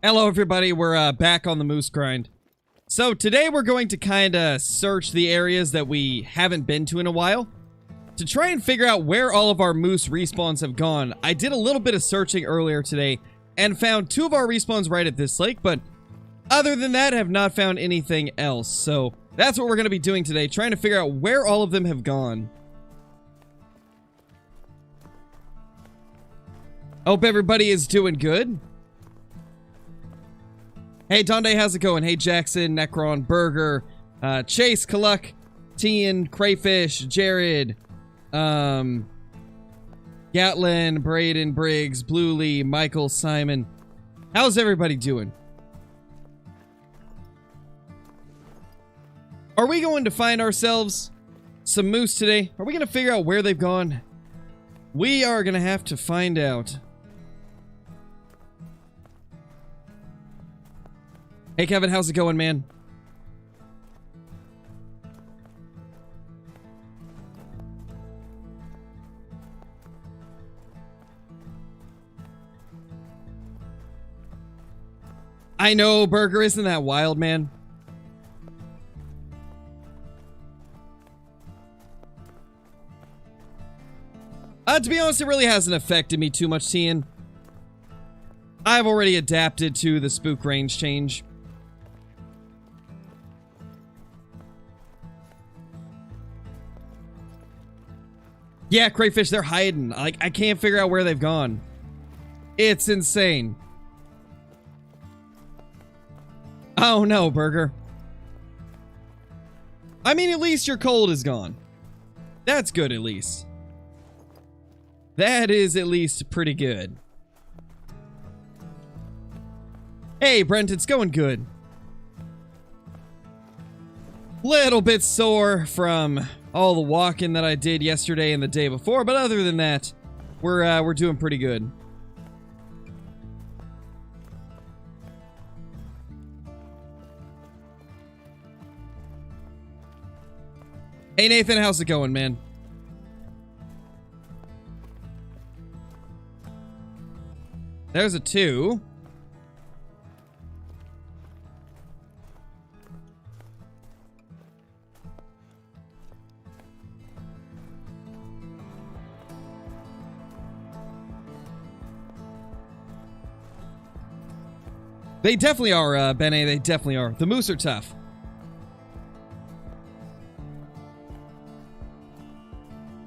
Hello everybody, we're back on the moose grind. So today we're going to kind of search the areas that we haven't been to in a while to try and figure out where all of our moose respawns have gone. I did a little bit of searching earlier today and found 2 of our respawns right at this lake, but other than that have not found anything else. So that's what we're going to be doing today, trying to figure out where all of them have gone. Hope everybody is doing good. Hey, Donde, how's it going? Hey, Jackson, Necron, Burger, Chase, Kaluk, Tian, Crayfish, Jared, Gatlin, Braden, Briggs, Bluely, Michael, Simon. How's everybody doing? Are we going to find ourselves some moose today? Are we going to figure out where they've gone? We are going to have to find out. Hey Kevin, how's it going, man? I know, Burger, isn't that wild, man? To be honest, it really hasn't affected me too much, Tian. I've already adapted to the spook range change. Yeah, Crayfish, they're hiding. Like, I can't figure out where they've gone. It's insane. Oh no, Burger. I mean, at least your cold is gone. That's good, at least. That is at least pretty good. Hey, Brent, it's going good. Little bit sore from all the walking that I did yesterday and the day before, but other than that, we're doing pretty good. Hey Nathan, how's it going, man? There's a 2. They definitely are, Bene, they definitely are. The moose are tough.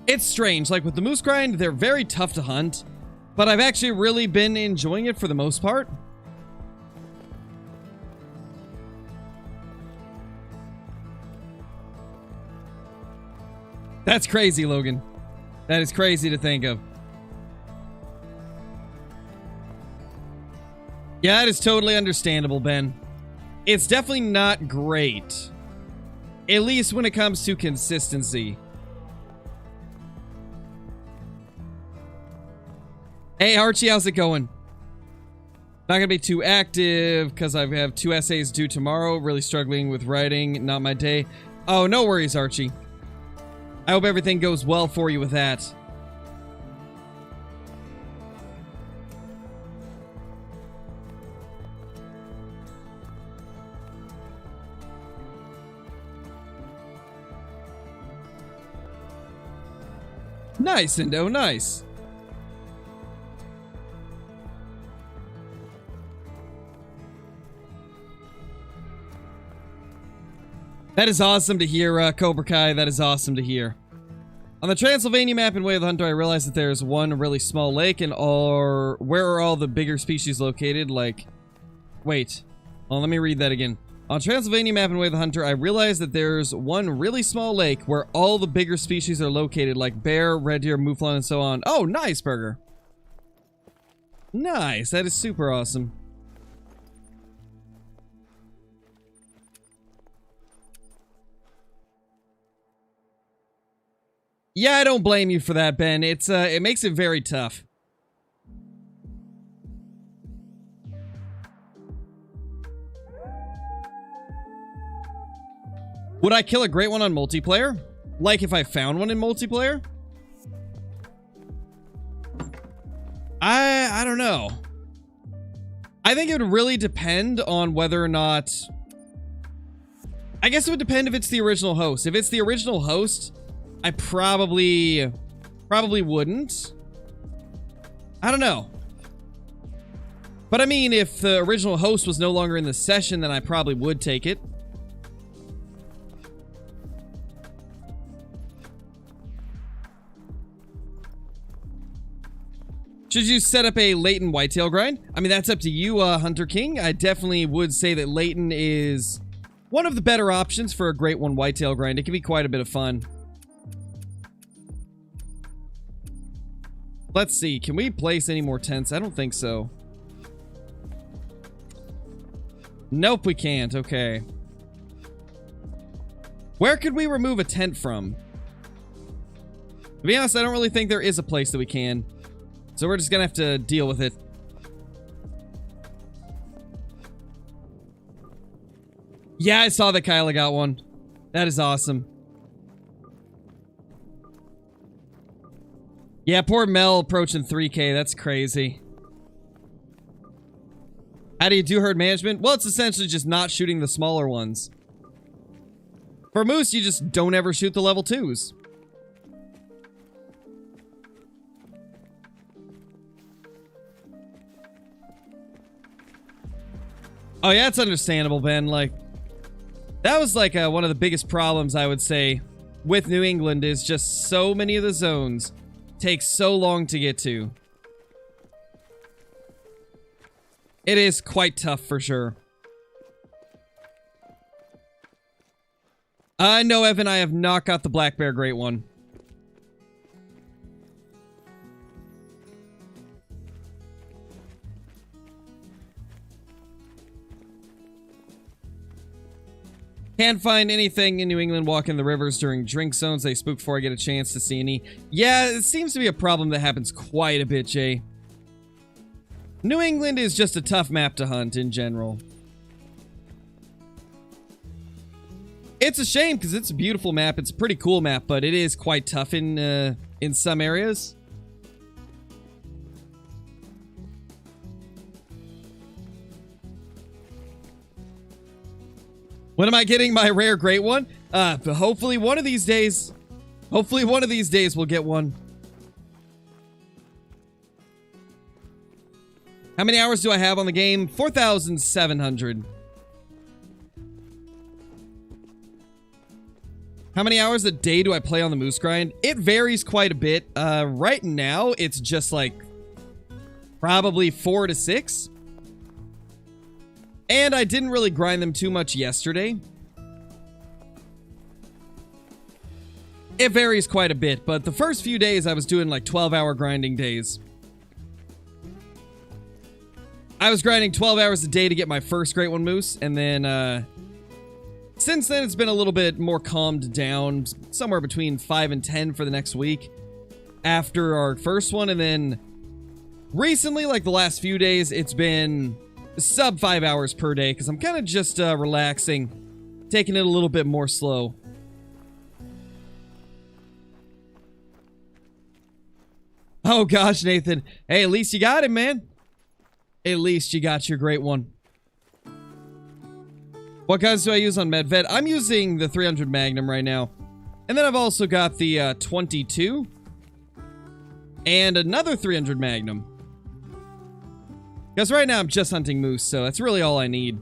It's strange, like with the moose grind, they're very tough to hunt, but I've actually really been enjoying it for the most part. That's crazy, Logan. That is crazy to think of. Yeah, that is totally understandable, Ben. It's definitely not great. At least when it comes to consistency. Hey, Archie, how's it going? Not gonna be too active because I have 2 essays due tomorrow. Really struggling with writing. Not my day. Oh, no worries, Archie. I hope everything goes well for you with that. Nice, Indo, nice. That is awesome to hear, Cobra Kai. That is awesome to hear. On the Transylvania map in Way of the Hunter, I realized that there's one really small lake and where are all the bigger species located? Like, wait. Well, let me read that again. On Transylvania map in Way of the Hunter, I realized that there's one really small lake where all the bigger species are located, like bear, red deer, mouflon, and so on. Oh, nice, Burger. Nice. That is super awesome. Yeah, I don't blame you for that, Ben. It's it makes it very tough. Would I kill a great one on multiplayer? Like if I found one in multiplayer? I don't know. I think it would really depend on whether or not... I guess it would depend if it's the original host. If it's the original host, I probably wouldn't. I don't know. But I mean, if the original host was no longer in the session, then I probably would take it. Should you set up a Leighton whitetail grind? I mean, that's up to you, Hunter King. I definitely would say that Leighton is one of the better options for a Great One whitetail grind. It can be quite a bit of fun. Let's see. Can we place any more tents? I don't think so. Nope, we can't. Okay. Where could we remove a tent from? To be honest, I don't really think there is a place that we can. So we're just gonna have to deal with it. Yeah, I saw that Kyla got one. That is awesome. Yeah, poor Mel approaching 3K. That's crazy. How do you do herd management? Well, it's essentially just not shooting the smaller ones. For moose, you just don't ever shoot the level 2s. Oh yeah, it's understandable, Ben. Like, that was like one of the biggest problems, I would say, with New England is just so many of the zones take so long to get to. It is quite tough for sure. No, Evan, I have not got the Black Bear Great One. Can't find anything in New England walking the rivers during drink zones. They spook before I get a chance to see any. Yeah, it seems to be a problem that happens quite a bit, Jay. New England is just a tough map to hunt in general. It's a shame because it's a beautiful map. It's a pretty cool map, but it is quite tough in some areas. When am I getting my rare great one? But hopefully one of these days. Hopefully one of these days we'll get one. How many hours do I have on the game? 4,700. How many hours a day do I play on the moose grind? It varies quite a bit. Right now, it's just like probably 4 to 6. And I didn't really grind them too much yesterday. It varies quite a bit, but the first few days I was doing like 12-hour grinding days. I was grinding 12 hours a day to get my first Great One moose, and then since then it's been a little bit more calmed down, somewhere between 5 and 10 for the next week after our first one, and then recently, like the last few days, it's been sub 5 hours per day because I'm kind of just relaxing, taking it a little bit more slow. Oh gosh, Nathan. Hey, at least you got it, man. At least you got your Great One. What guns do I use on MedVet? I'm using the 300 Magnum right now. And then I've also got the 22 and another 300 Magnum. Because right now I'm just hunting moose, so that's really all I need.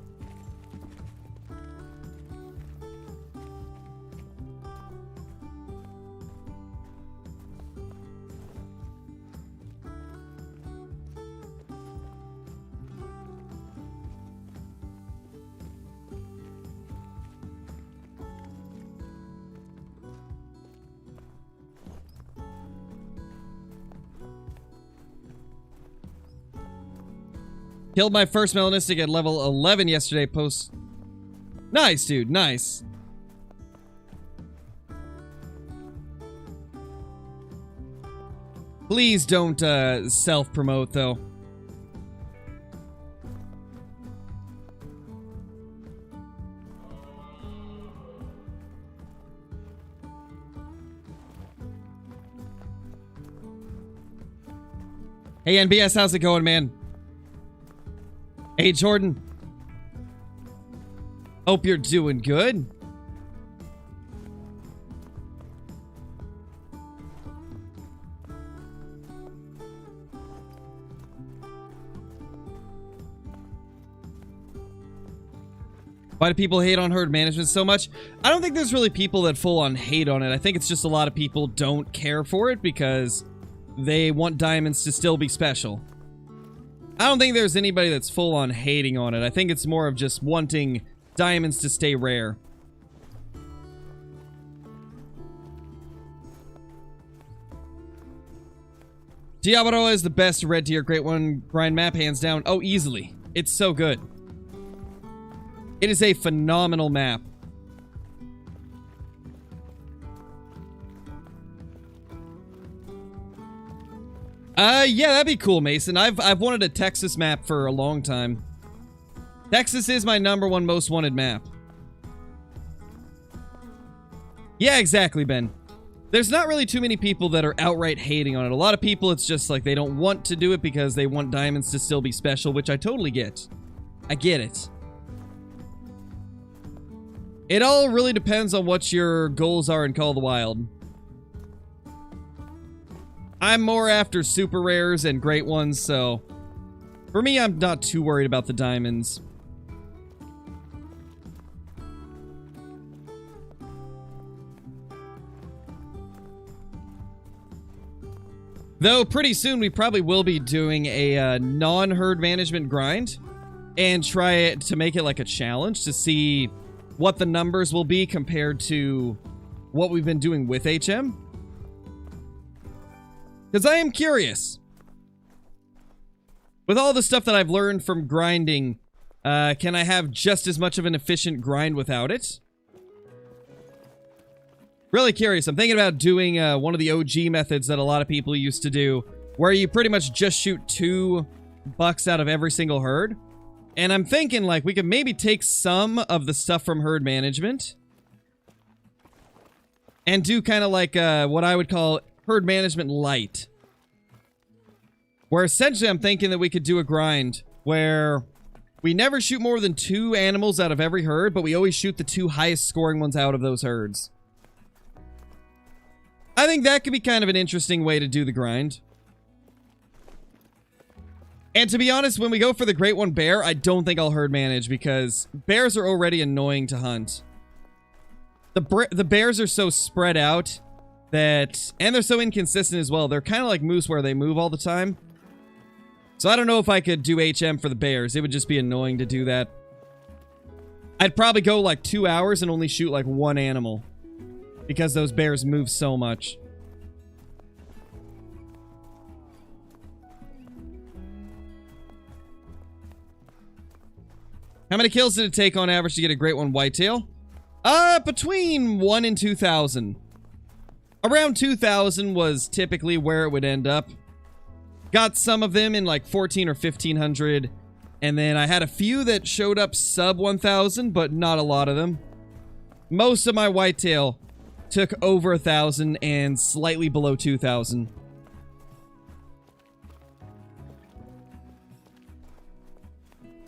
Killed my first melanistic at level 11 yesterday post. Nice, dude. Nice. Please don't self-promote, though. Hey, NBS, how's it going, man? Hey, Jordan. Hope you're doing good. Why do people hate on herd management so much? I don't think there's really people that full on hate on it. I think it's just a lot of people don't care for it because they want diamonds to still be special. I don't think there's anybody that's full on hating on it. I think it's more of just wanting diamonds to stay rare. Diablo is the best red tier Great One grind map, hands down. Oh, easily. It's so good. It is a phenomenal map. Yeah, that'd be cool, Mason. I've wanted a Texas map for a long time. Texas is my #1 most wanted map. Yeah, exactly, Ben. There's not really too many people that are outright hating on it. A lot of people, it's just like they don't want to do it because they want diamonds to still be special, which I totally get. I get it. It all really depends on what your goals are in Call of the Wild. I'm more after super rares and great ones, so for me, I'm not too worried about the diamonds. Though pretty soon we probably will be doing a non-herd management grind and try it to make it like a challenge to see what the numbers will be compared to what we've been doing with HM. Because I am curious. With all the stuff that I've learned from grinding, can I have just as much of an efficient grind without it? Really curious. I'm thinking about doing one of the OG methods that a lot of people used to do, where you pretty much just shoot 2 bucks out of every single herd. And I'm thinking, like, we could maybe take some of the stuff from herd management and do kind of like what I would call herd management light. Where essentially I'm thinking that we could do a grind where we never shoot more than 2 animals out of every herd, but we always shoot the 2 highest scoring ones out of those herds. I think that could be kind of an interesting way to do the grind. And to be honest, when we go for the Great One Bear, I don't think I'll herd manage because bears are already annoying to hunt. The bears are so spread out that, and they're so inconsistent as well. They're kind of like moose where they move all the time. So I don't know if I could do HM for the bears. It would just be annoying to do that. I'd probably go like 2 hours and only shoot like 1 animal because those bears move so much. How many kills did it take on average to get a Great One whitetail? Between 1 and 2,000. Around 2,000 was typically where it would end up. Got some of them in like 1,400 or 1,500. And then I had a few that showed up sub 1,000, but not a lot of them. Most of my whitetail took over 1,000 and slightly below 2,000.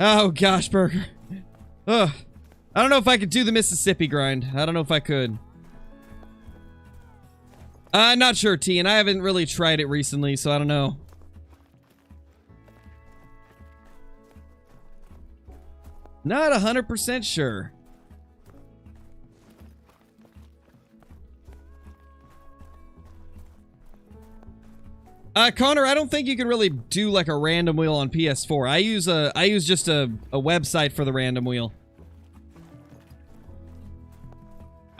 Oh gosh, Burger. Ugh. I don't know if I could do the Mississippi grind. I don't know if I could. Not sure, T, and I haven't really tried it recently, so I don't know. Not 100% sure. Connor, I don't think you can really do like a random wheel on PS4. I use just a website for the random wheel.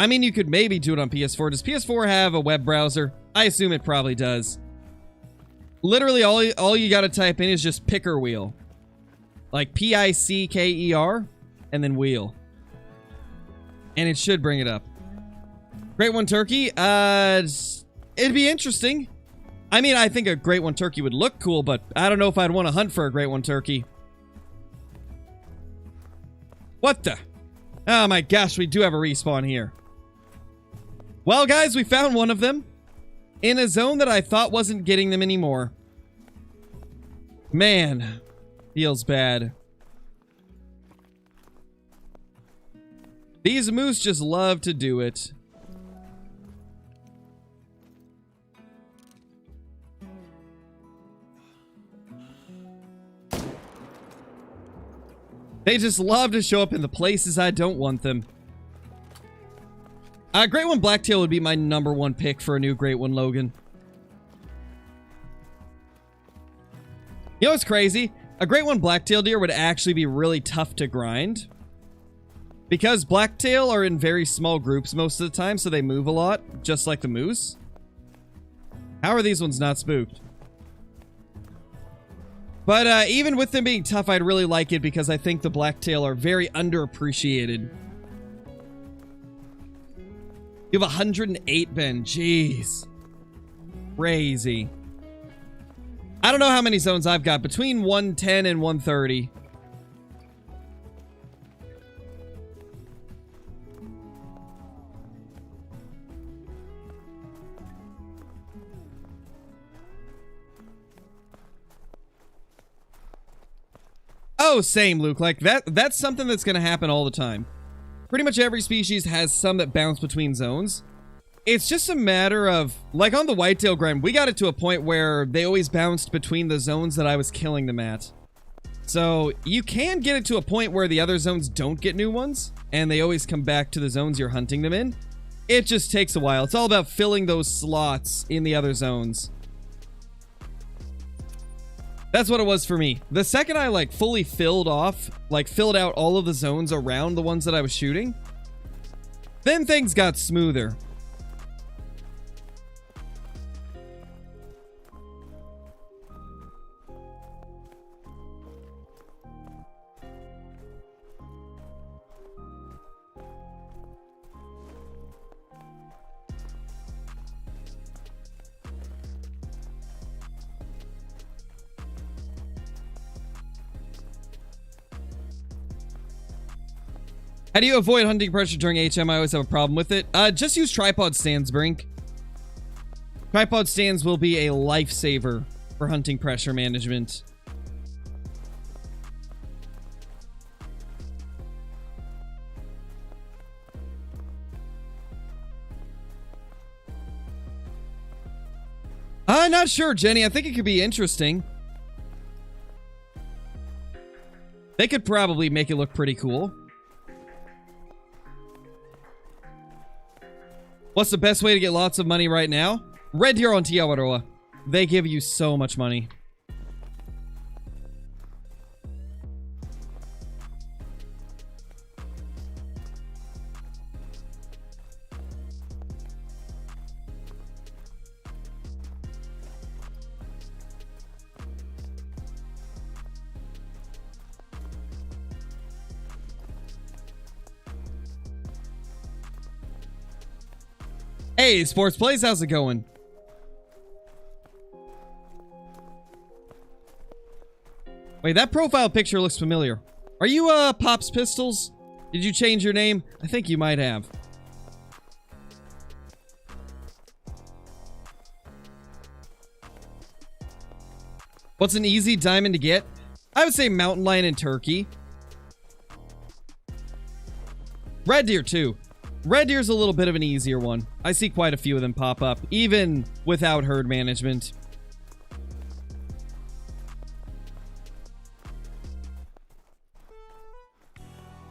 I mean, you could maybe do it on PS4. Does PS4 have a web browser? I assume it probably does. Literally, all you gotta type in is just picker wheel. Like P-I-C-K-E-R, and then wheel. And it should bring it up. Great One turkey? It'd be interesting. I mean, I think a Great One turkey would look cool, but I don't know if I'd want to hunt for a Great One turkey. What the? Oh my gosh, we do have a respawn here. Well, guys, we found one of them in a zone that I thought wasn't getting them anymore. Man, feels bad. These moose just love to do it. They just love to show up in the places I don't want them. Great One Blacktail would be my #1 pick for a new Great One Logan. You know what's crazy? A Great One Blacktail deer would actually be really tough to grind. Because Blacktail are in very small groups most of the time, so they move a lot, just like the moose. How are these ones not spooked? But even with them being tough, I'd really like it because I think the Blacktail are very underappreciated. You have 108, Ben. Jeez. Crazy. I don't know how many zones I've got. Between 110 and 130. Oh, same, Luke. Like, that's something that's going to happen all the time. Pretty much every species has some that bounce between zones. It's just a matter of, like on the whitetail grind, we got it to a point where they always bounced between the zones that I was killing them at. So you can get it to a point where the other zones don't get new ones, and they always come back to the zones you're hunting them in. It just takes a while. It's all about filling those slots in the other zones. That's what it was for me. The second I like fully filled out all of the zones around the ones that I was shooting, then things got smoother. How do you avoid hunting pressure during HM? I always have a problem with it. Just use tripod stands, Brink. Tripod stands will be a lifesaver for hunting pressure management. I'm not sure, Jenny. I think it could be interesting. They could probably make it look pretty cool. What's the best way to get lots of money right now? Red Deer on Tiawaroa. They give you so much money. Hey, Sports Plays, how's it going? Wait, that profile picture looks familiar. Are you, Pops Pistols? Did you change your name? I think you might have. What's an easy diamond to get? I would say mountain lion and turkey. Red deer, too. Red deer's a little bit of an easier one. I see quite a few of them pop up, even without herd management.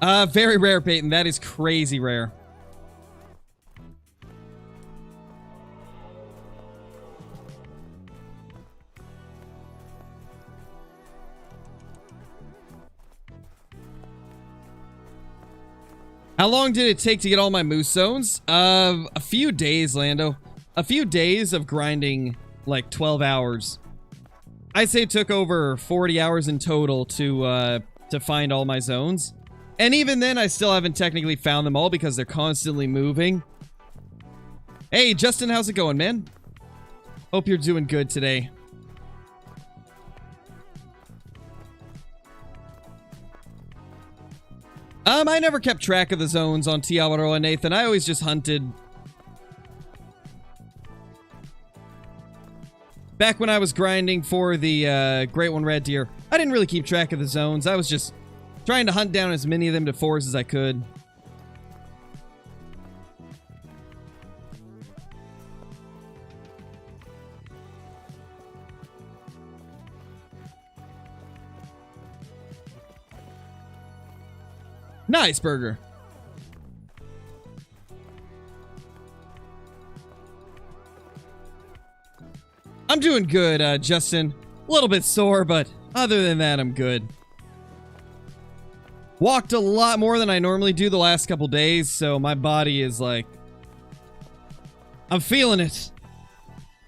Very rare, Peyton. That is crazy rare. How long did it take to get all my moose zones? A few days, Lando. A few days of grinding, like 12 hours. I'd say it took over 40 hours in total to find all my zones. And even then, I still haven't technically found them all because they're constantly moving. Hey, Justin, how's it going, man? Hope you're doing good today. I never kept track of the zones on Tiawaroa, Nathan. I always just hunted. Back when I was grinding for the Great One Red Deer, I didn't really keep track of the zones. I was just trying to hunt down as many of them to fours as I could. Nice burger. I'm doing good, Justin. A little bit sore, but other than that, I'm good. Walked a lot more than I normally do the last couple days, so my body is like... I'm feeling it.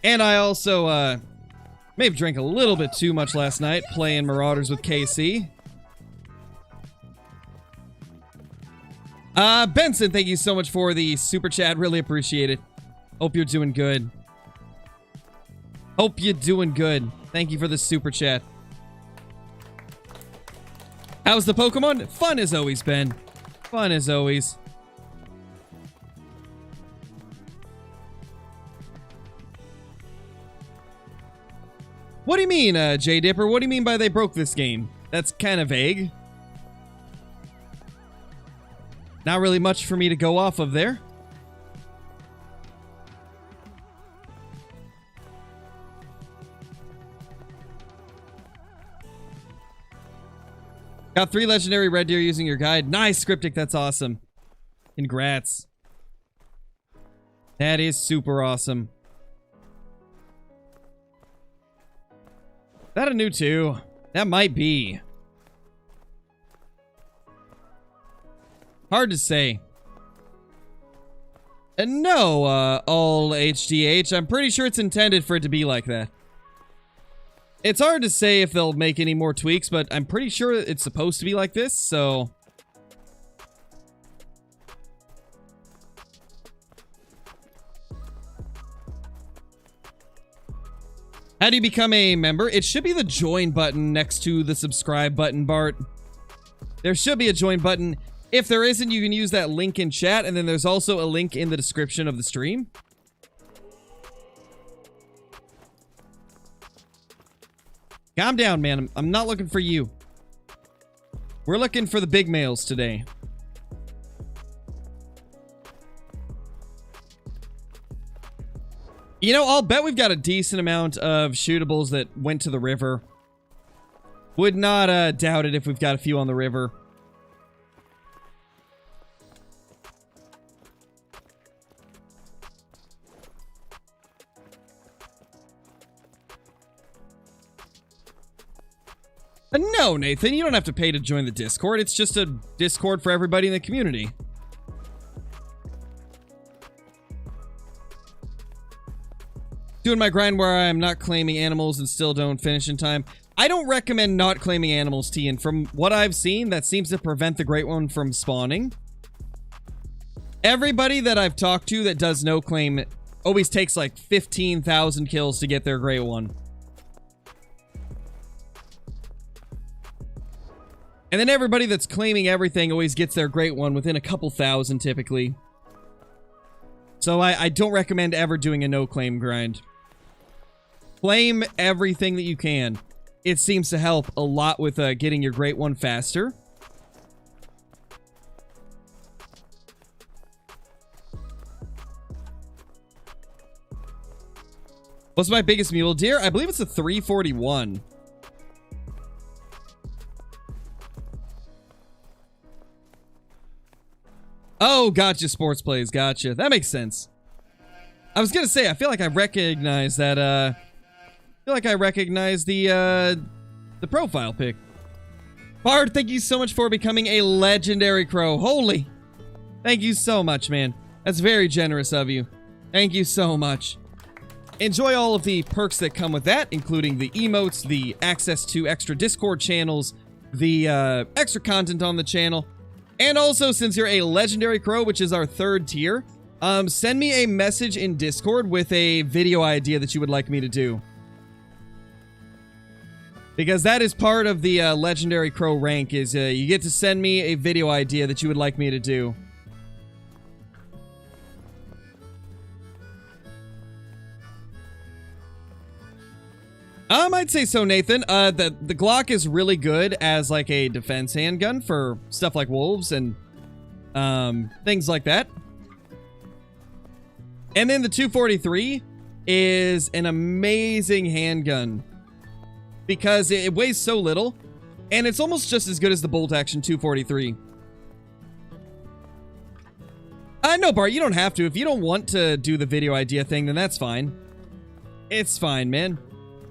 And I also, maybe drank a little bit too much last night playing Marauders with KC. Benson, thank you so much for the super chat. Really appreciate it. Hope you're doing good. Hope you're doing good. Thank you for the super chat. How's the Pokemon? Fun as always, Ben. Fun as always. What do you mean, J Dipper? What do you mean by they broke this game? That's kind of vague. Not really much for me to go off of there. Got 3 legendary red deer using your guide. Nice, Cryptic. That's awesome. Congrats. That is super awesome. Is that a new 2? That might be. Hard to say. And no, all HDH. I'm pretty sure it's intended for it to be like that. It's hard to say if they'll make any more tweaks, but I'm pretty sure it's supposed to be like this, so... How do you become a member? It should be the join button next to the subscribe button, Bart. There should be a join button. If there isn't, you can use that link in chat, and then there's also a link in the description of the stream. Calm down, man. I'm not looking for you. We're looking for the big males today. You know, I'll bet we've got a decent amount of shootables that went to the river. Would not doubt it if we've got a few on the river. No, Nathan, you don't have to pay to join the Discord. It's just a Discord for everybody in the community. Doing my grind where I'm not claiming animals and still don't finish in time. I don't recommend not claiming animals, T, and from what I've seen, that seems to prevent the Great One from spawning. Everybody that I've talked to that does no claim always takes like 15,000 kills to get their Great One. And then everybody that's claiming everything always gets their Great One within a couple thousand, typically. So I don't recommend ever doing a no-claim grind. Claim everything that you can. It seems to help a lot with getting your Great One faster. What's my biggest mule deer? I believe it's a 341. Oh, gotcha, sports plays, gotcha. That makes sense. I was gonna say, I feel like I recognize that, I feel like I recognize the profile pic. Bard, thank you so much for becoming a legendary crow. Holy! Thank you so much, man. That's very generous of you. Thank you so much. Enjoy all of the perks that come with that, including the emotes, the access to extra Discord channels, the extra content on the channel. And also, since you're a legendary crow, which is our 3rd tier, send me a message in Discord with a video idea that you would like me to do. Because that is part of the legendary crow rank, is you get to send me a video idea that you would like me to do. I'd say so, Nathan. The Glock is really good as like a defense handgun for stuff like wolves and things like that. And then the 243 is an amazing handgun because it weighs so little, and it's almost just as good as the bolt action 243. No, Bart, you don't have to. If you don't want to do the video idea thing, then that's fine. It's fine, man.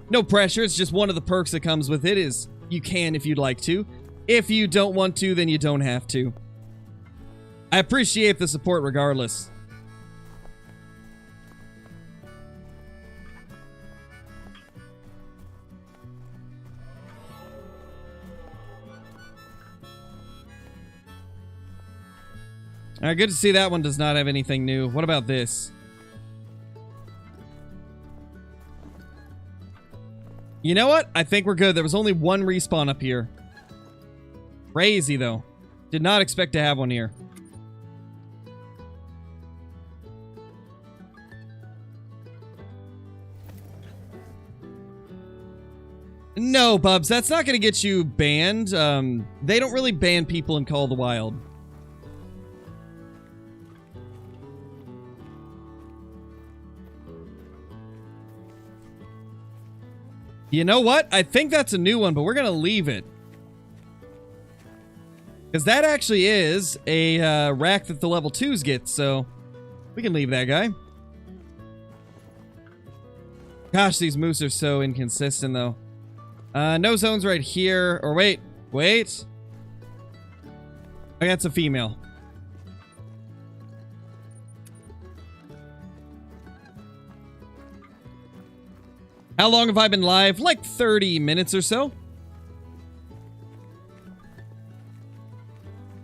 No pressure. It's just one of the perks that comes with it is you can if you'd like to. If you don't want to, then you don't have to. I appreciate the support regardless. Alright, good to see that one does not have anything new. What about this? You know what? I think we're good. There was only one respawn up here. Crazy, though. Did not expect to have one here. No, Bubs, that's not going to get you banned. They don't really ban people in Call of the Wild. You know what? I think that's a new one, but we're going to leave it. Because that actually is a rack that the level 2s get, so we can leave that guy. Gosh, these moves are so inconsistent, though. No zones right here. Or wait. Wait. Oh, that's a female. How long have I been live? Like 30 minutes or so.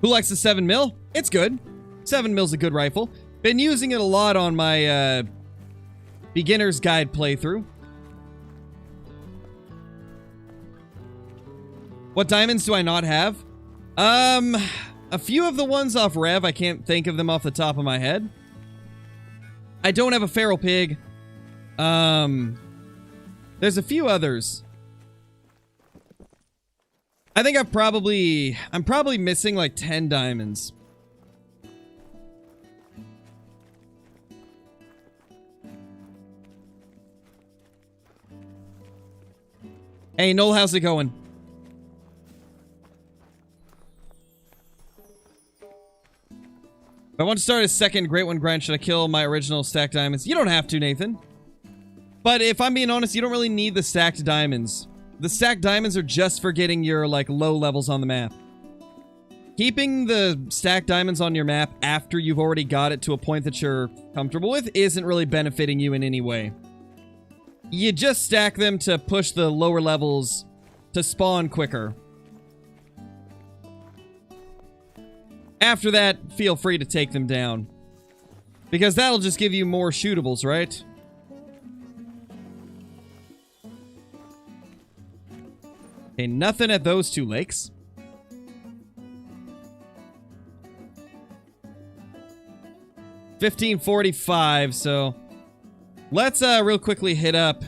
Who likes the 7mm? It's good. 7mm's a good rifle. Been using it a lot on my beginner's guide playthrough. What diamonds do I not have? A few of the ones off Rev. I can't think of them off the top of my head. I don't have a feral pig. There's a few others. I think I'm probably missing like 10 diamonds. Hey, Noel, how's it going? If I want to start a second Great One grind, should I kill my original stacked diamonds? You don't have to, Nathan. But if I'm being honest, you don't really need the stacked diamonds. The stacked diamonds are just for getting your, like, low levels on the map. Keeping the stacked diamonds on your map after you've already got it to a point that you're comfortable with isn't really benefiting you in any way. You just stack them to push the lower levels to spawn quicker. After that, feel free to take them down. Because that'll just give you more shootables, right? Okay, nothing at those two lakes. $15.45, so let's real quickly hit up.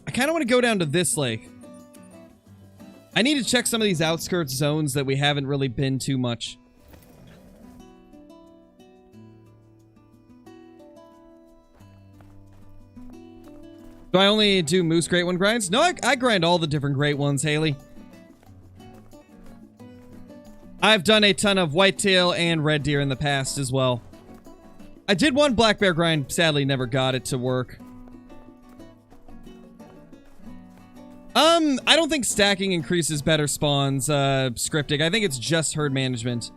I kind of want to go down to this lake. I need to check some of these outskirts zones that we haven't really been too much. Do I only do Moose Great One grinds? No, I grind all the different Great Ones, Haley. I've done a ton of whitetail and red deer in the past as well. I did one black bear grind, sadly never got it to work. I don't think stacking increases better spawns, Scriptic. I think it's just herd management.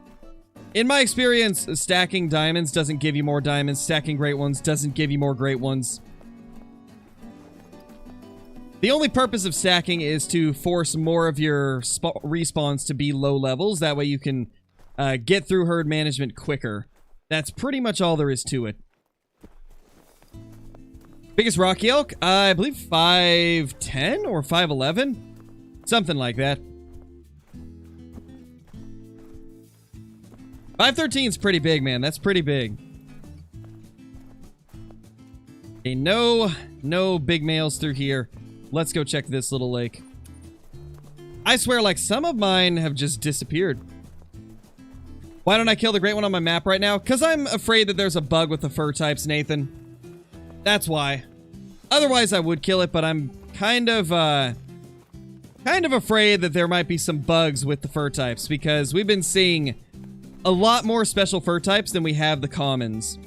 In my experience, stacking diamonds doesn't give you more diamonds. Stacking Great Ones doesn't give you more Great Ones. The only purpose of stacking is to force more of your respawns to be low levels. That way you can get through herd management quicker. That's pretty much all there is to it. Biggest rocky elk? I believe 5'10" or 5'11". Something like that. 5'13" is pretty big, man. That's pretty big. Okay, no big males through here. Let's go check this little lake. I swear, like, some of mine have just disappeared. Why don't I kill the Great One on my map right now? Because I'm afraid that there's a bug with the fur types, Nathan. That's why. Otherwise, I would kill it, but I'm kind of afraid that there might be some bugs with the fur types, because we've been seeing a lot more special fur types than we have the commons.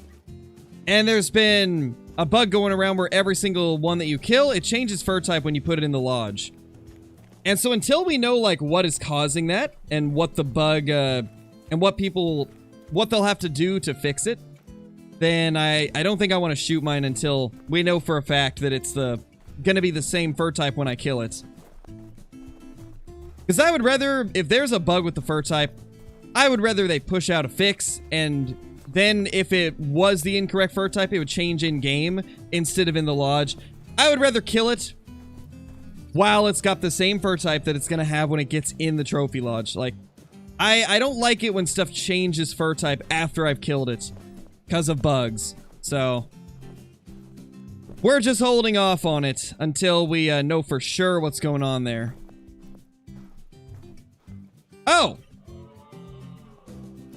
And there's been a bug going around where every single one that you kill, it changes fur type when you put it in the lodge. And so until we know, like, what is causing that and what the bug, and what they'll have to do to fix it, then I don't think I want to shoot mine until we know for a fact that it's gonna be the same fur type when I kill it. Because I would rather, if there's a bug with the fur type, I would rather they push out a fix, and then if it was the incorrect fur type, it would change in-game instead of in the lodge. I would rather kill it while it's got the same fur type that it's gonna have when it gets in the trophy lodge. Like, I don't like it when stuff changes fur type after I've killed it because of bugs. So we're just holding off on it until we know for sure what's going on there. Oh!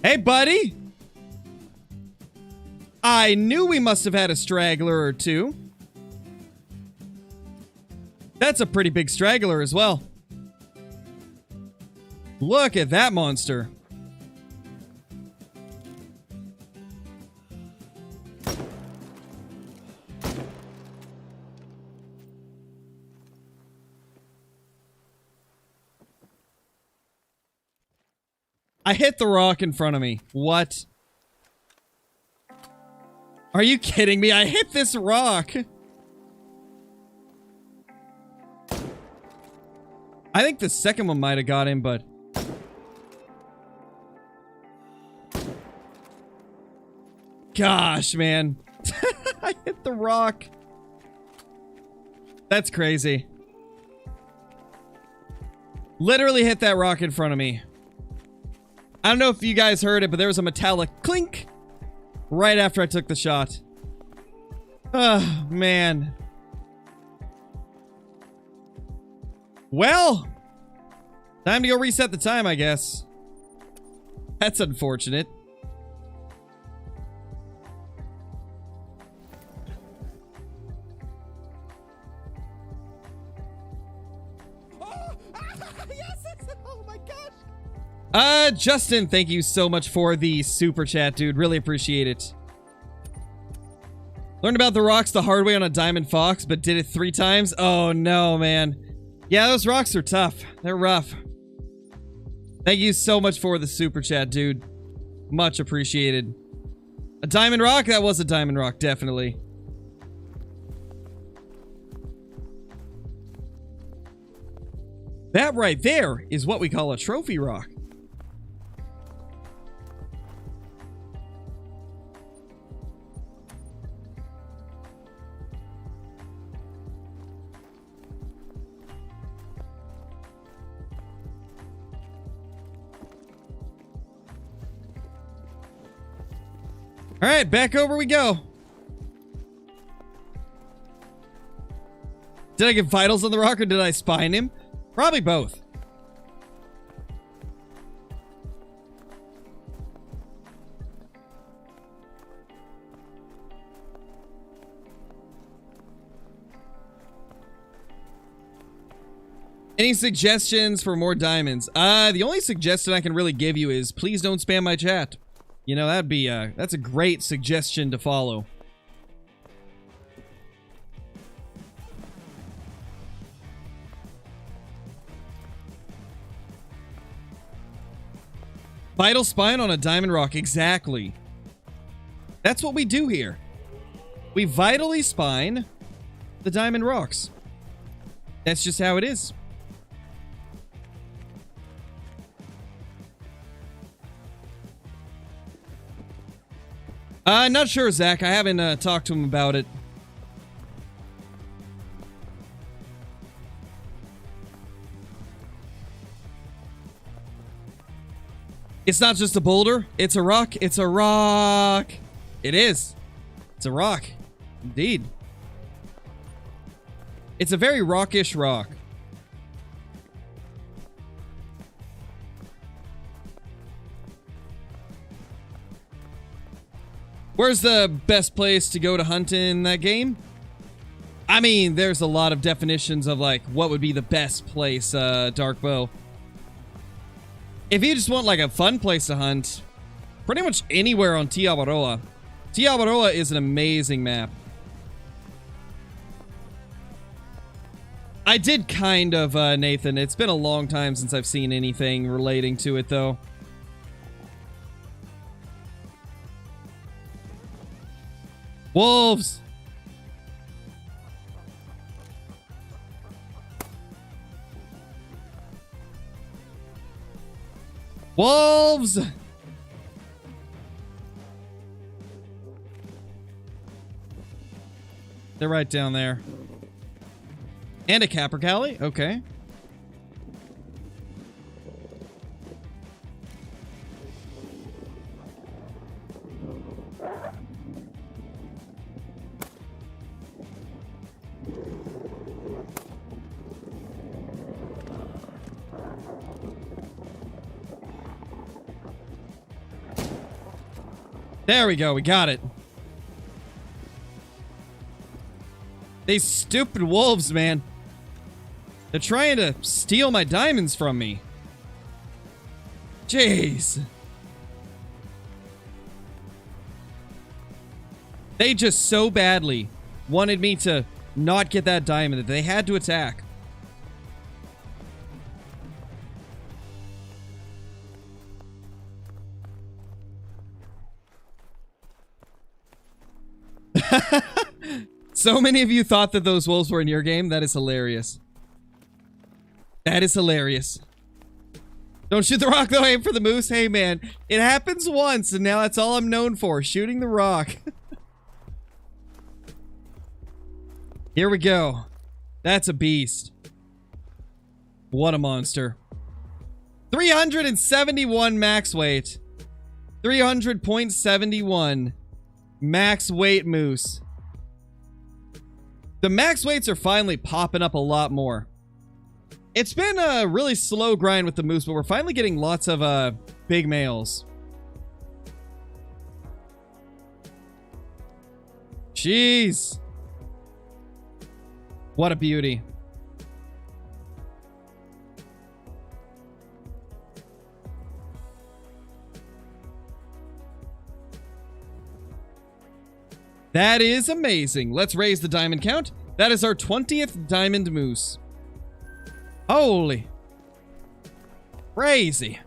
Hey, buddy! I knew we must have had a straggler or two. That's a pretty big straggler as well. Look at that monster. I hit the rock in front of me. What? Are you kidding me? I hit this rock. I think the second one might have got him, but... Gosh, man. I hit the rock. That's crazy. Literally hit that rock in front of me. I don't know if you guys heard it, but there was a metallic clink right after I took the shot. Oh, man. Well, time to go reset the time, I guess. That's unfortunate. Justin, thank you so much for the super chat, dude. Really appreciate it. Learned about the rocks the hard way on a Diamond Fox, but did it 3 times? Oh, no, man. Yeah, those rocks are tough. They're rough. Thank you so much for the super chat, dude. Much appreciated. A diamond rock? That was a diamond rock, definitely. That right there is what we call a trophy rock. All right, back over we go. Did I get vitals on the rock or did I spine him? Probably both. Any suggestions for more diamonds? The only suggestion I can really give you is please don't spam my chat. You know, that'd be, that's a great suggestion to follow. Vital spine on a diamond rock, exactly. That's what we do here. We vitally spine the diamond rocks. That's just how it is. Not sure, Zach. I haven't talked to him about it. It's not just a boulder. It's a rock. It's a rock. It is. It's a rock. Indeed. It's a very rockish rock. Where's the best place to go to hunt in that game? I mean, there's a lot of definitions of, like, what would be the best place, Dark Bow. If you just want, like, a fun place to hunt, pretty much anywhere on Tiawaroa. Tiawaroa is an amazing map. I did kind of, Nathan. It's been a long time since I've seen anything relating to it, though. Wolves! Wolves! They're right down there. And a Capercaillie? Okay. There we go, we got it. These stupid wolves, man. They're trying to steal my diamonds from me. Jeez. They just so badly wanted me to not get that diamond that they had to attack. So many of you thought that those wolves were in your game. That is hilarious. That is hilarious. Don't shoot the rock, though. Aim for the moose. Hey, man. It happens once, and now that's all I'm known for. Shooting the rock. Here we go. That's a beast. What a monster. 371 max weight. 300.71 max weight moose. The max weights are finally popping up a lot more. It's been a really slow grind with the moose, but we're finally getting lots of big males. Jeez. What a beauty. That is amazing. Let's raise the diamond count. That is our 20th diamond moose. Holy. Crazy.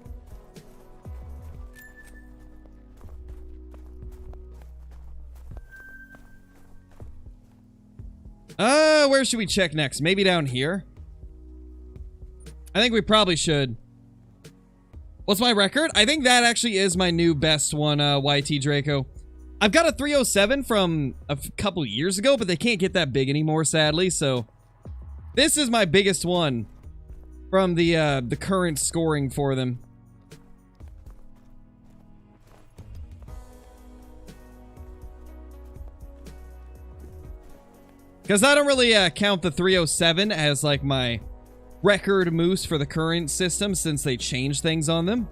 Where should we check next? Maybe down here? I think we probably should. What's my record? I think that actually is my new best one, YT Draco. I've got a 307 from a couple years ago, but they can't get that big anymore, sadly, so this is my biggest one from the current scoring for them. Because I don't really count the 307 as like my record moose for the current system since they changed things on them.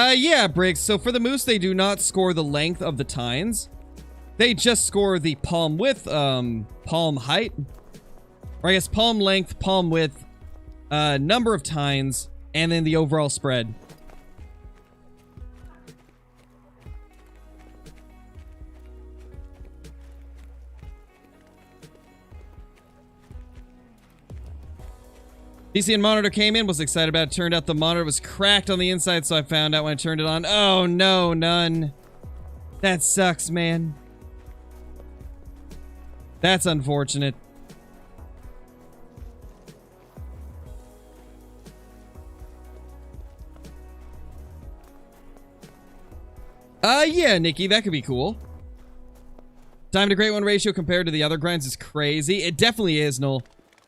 Yeah, Briggs. So for the moose, they do not score the length of the tines. They just score the palm width, palm height. Or I guess palm length, palm width, number of tines, and then the overall spread. PC and monitor came in, was excited about it. Turned out the monitor was cracked on the inside, so I found out when I turned it on. Oh no, none. That sucks, man. That's unfortunate. Yeah, Nikki, that could be cool. Time to Great One ratio compared to the other grinds is crazy. It definitely is, Noel.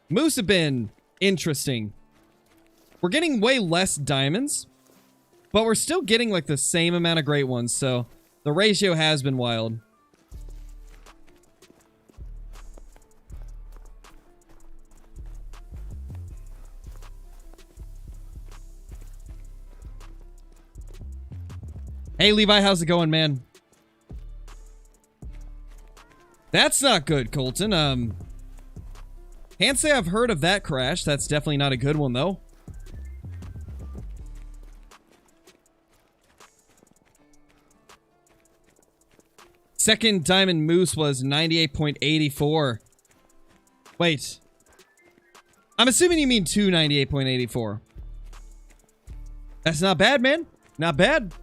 Moose have been interesting. We're getting way less diamonds, but we're still getting like the same amount of great ones, so the ratio has been wild. Hey Levi, how's it going, man? That's not good, Colton. Can't say I've heard of that crash. That's definitely not a good one, though. Second Diamond Moose was 98.84. Wait. I'm assuming you mean 298.84. That's not bad, man. Not bad.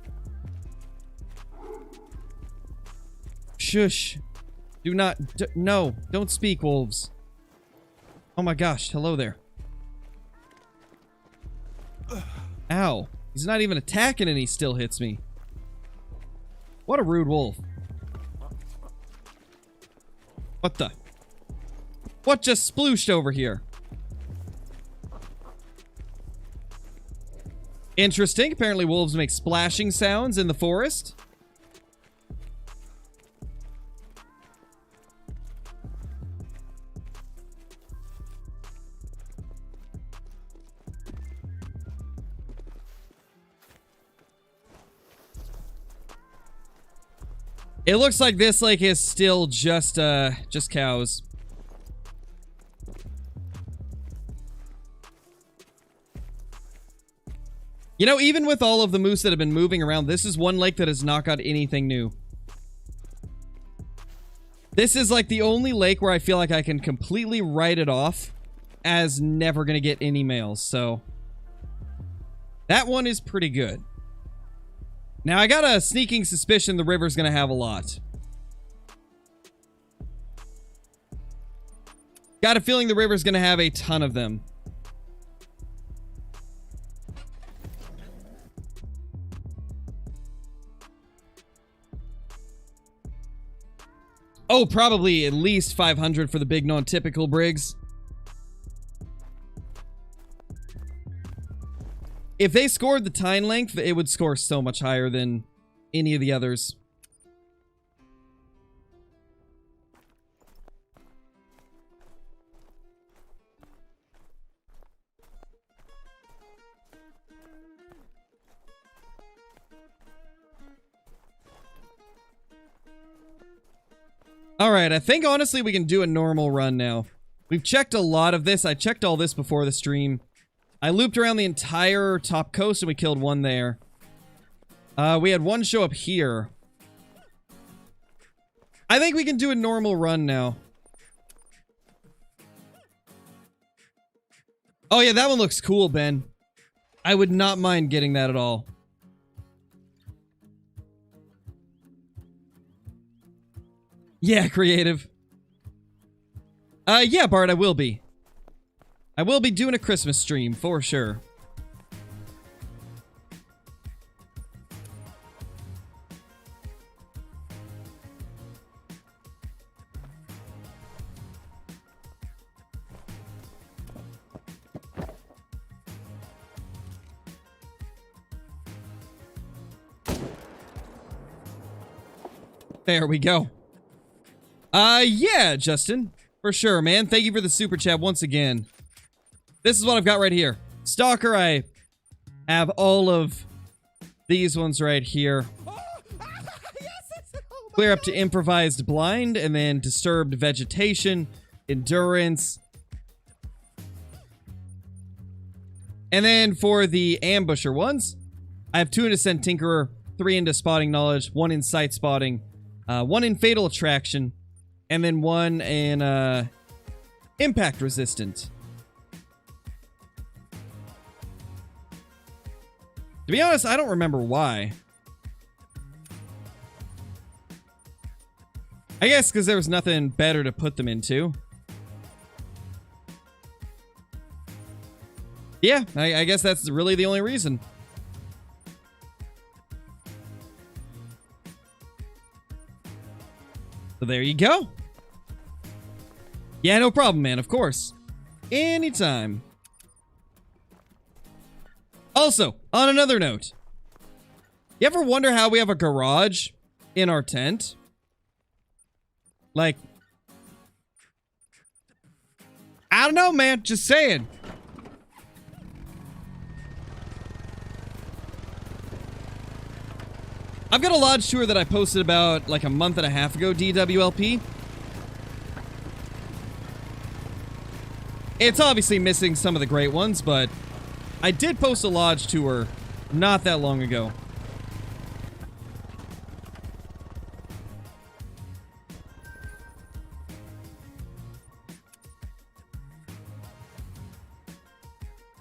Shush. Do not... no. Don't speak, wolves. Oh my gosh. Hello there. Ow. He's not even attacking and he still hits me. What a rude wolf. What the? What just splooshed over here? Interesting. Apparently wolves make splashing sounds in the forest. It looks like this lake is still just cows. You know, even with all of the moose that have been moving around, this is one lake that has not got anything new. This is like the only lake where I feel like I can completely write it off as never gonna get any males, so that one is pretty good. Now, I got a sneaking suspicion the river's gonna have a lot. Got a feeling the river's gonna have a ton of them. Oh, probably at least 500 for the big non-typical brigs. If they scored the tine length, it would score so much higher than any of the others. Alright, I think honestly we can do a normal run now. We've checked a lot of this. I checked all this before the stream. I looped around the entire top coast and we killed one there. We had one show up here. I think we can do a normal run now. Oh yeah, that one looks cool, Ben. I would not mind getting that at all. Yeah, creative. Yeah, Bart, I will be. I will be doing a Christmas stream, for sure. There we go. Yeah, Justin. For sure, man. Thank you for the super chat once again. This is what I've got right here. Stalker, I have all of these ones right here. Clear up to improvised blind, and then disturbed vegetation, endurance. And then for the ambusher ones, I have 2 into scent tinkerer, 3 into spotting knowledge, 1 in sight spotting, 1 in fatal attraction, and then 1 in impact resistant. To be honest, I don't remember why. I guess because there was nothing better to put them into. Yeah, I guess that's really the only reason. So there you go. Yeah, no problem, man, of course. Anytime. Also, on another note, you ever wonder how we have a garage in our tent? Like, I don't know, man, just saying. I've got a lodge tour that I posted about like a month and a half ago, DWLP. It's obviously missing some of the great ones, but I did post a lodge tour not that long ago.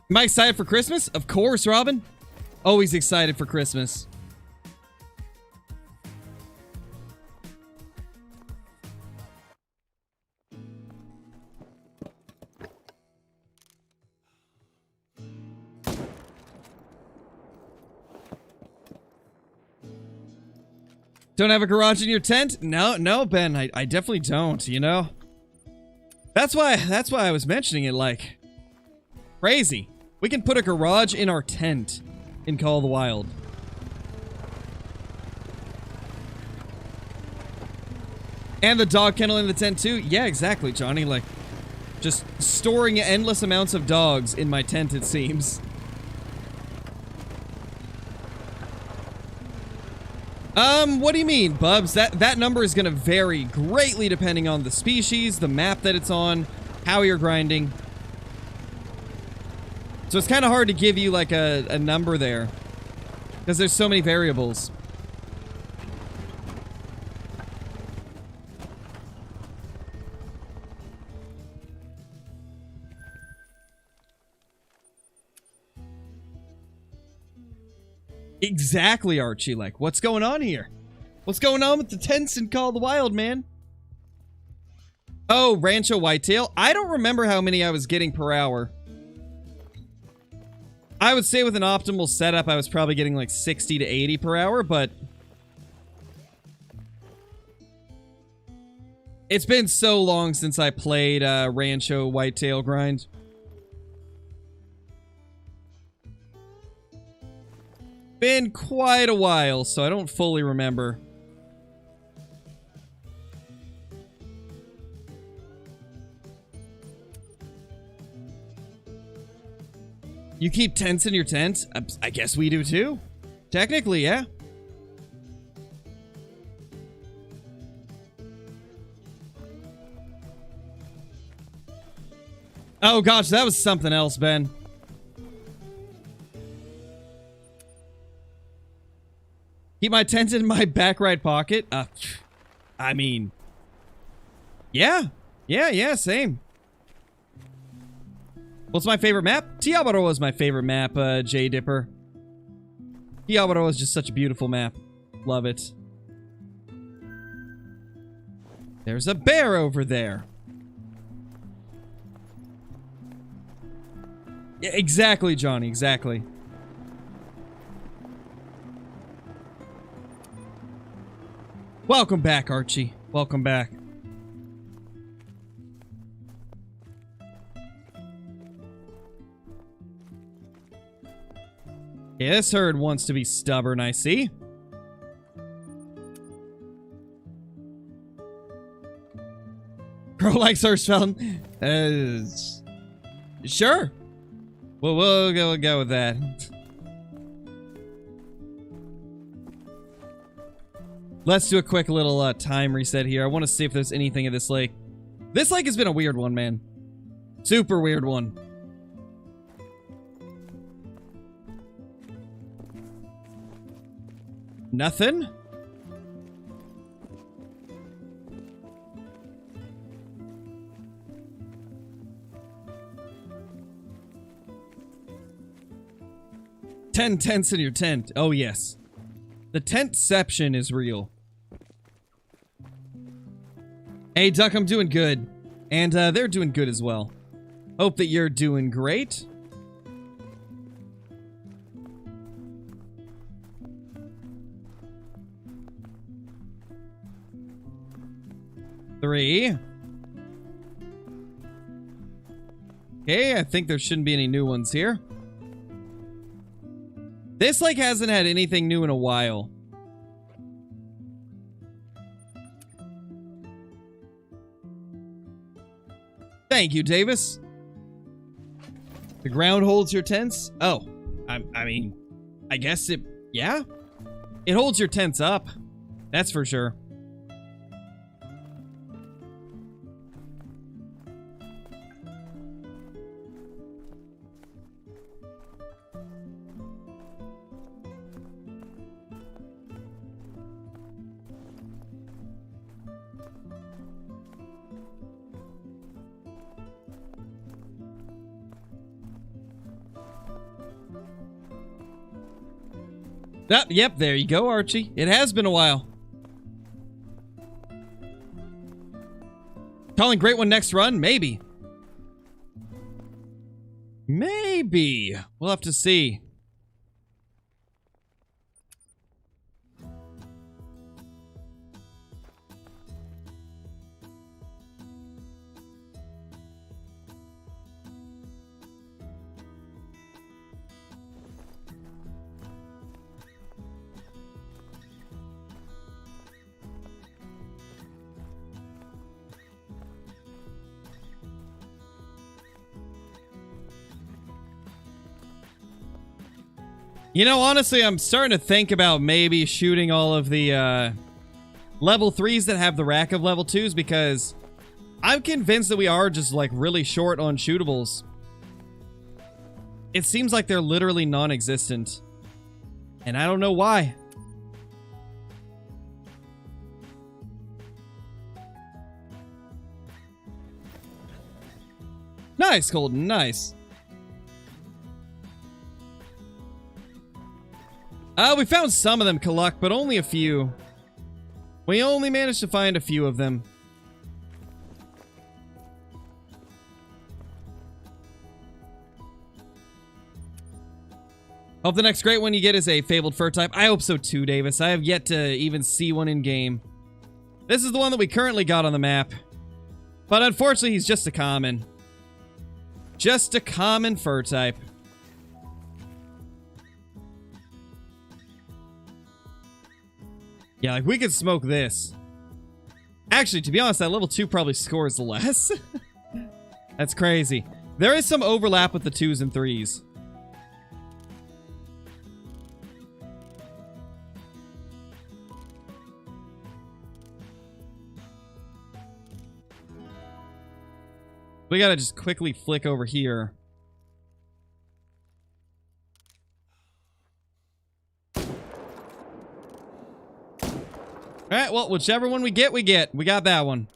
Am I excited for Christmas? Of course, Robin. Always excited for Christmas. Don't have a garage in your tent? No, Ben, I definitely don't, you know? That's why I was mentioning it, like, crazy. We can put a garage in our tent in Call of the Wild. And the dog kennel in the tent too? Yeah, exactly, Johnny, like, just storing endless amounts of dogs in my tent, it seems. What do you mean, Bubs? That number is gonna vary greatly depending on the species, the map that it's on, how you're grinding. So it's kind of hard to give you, like, a number there. Because there's so many variables. Exactly, Archie. Like, what's going on here? What's going on with the tents in Call of the Wild, man? Oh, Rancho Whitetail. I don't remember how many I was getting per hour. I would say with an optimal setup, I was probably getting like 60 to 80 per hour, but it's been so long since I played Rancho Whitetail Grind. Been quite a while, so I don't fully remember. You keep tents in your tent? I guess we do too. Technically, yeah. Oh gosh, that was something else, Ben. Keep my tent in my back right pocket? I mean... Yeah, same. What's my favorite map? Tiabaro is my favorite map, J Dipper. Tiabaro is just such a beautiful map. Love it. There's a bear over there. Yeah, exactly, Johnny, exactly. Welcome back, Archie. Welcome back. Yeah, this herd wants to be stubborn, I see. Crow likes Hirschfeld. Sure. Well, we'll go with that. Let's do a quick little time reset here. I want to see if there's anything in this lake. This lake has been a weird one, man. Super weird one. Nothing? Ten tents in your tent. Oh, yes. The tentception is real. Hey, Duck, I'm doing good. And they're doing good as well. Hope that you're doing great. Three. Okay, I think there shouldn't be any new ones here. This lake hasn't had anything new in a while. Thank you, Davis. The ground holds your tents? Oh, I mean, I guess it, yeah? It holds your tents up. That's for sure. Ah, yep, there you go, Archie. It has been a while. Calling Great One next run? Maybe. Maybe. We'll have to see. You know, honestly, I'm starting to think about maybe shooting all of the level 3s that have the rack of level 2s, because I'm convinced that we are just like really short on shootables. It seems like they're literally non-existent. And I don't know why. Nice, Colton, nice. We found some of them, Kaluk, but only a few. We only managed to find a few of them. Hope the next great one you get is a fabled fur type. I hope so too, Davis. I have yet to even see one in game. This is the one that we currently got on the map. But unfortunately, he's just a common. Just a common fur type. Yeah, like, we could smoke this. Actually, to be honest, that level 2 probably scores less. That's crazy. There is some overlap with the 2s and 3s. We gotta just quickly flick over here. Alright, well, whichever one we get, we get. We got that one.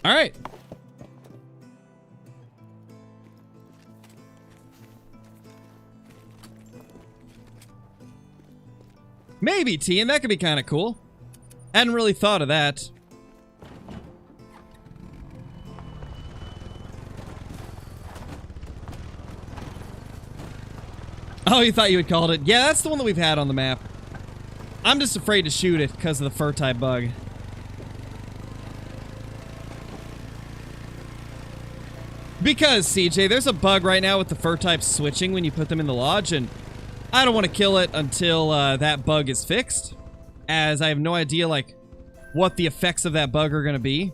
Alright. Maybe, T, and that could be kind of cool. Hadn't really thought of that. Oh, you thought you had called it. Yeah, that's the one that we've had on the map. I'm just afraid to shoot it because of the fur type bug. Because, CJ, there's a bug right now with the fur types switching when you put them in the lodge, and I don't want to kill it until that bug is fixed, as I have no idea, like, what the effects of that bug are going to be.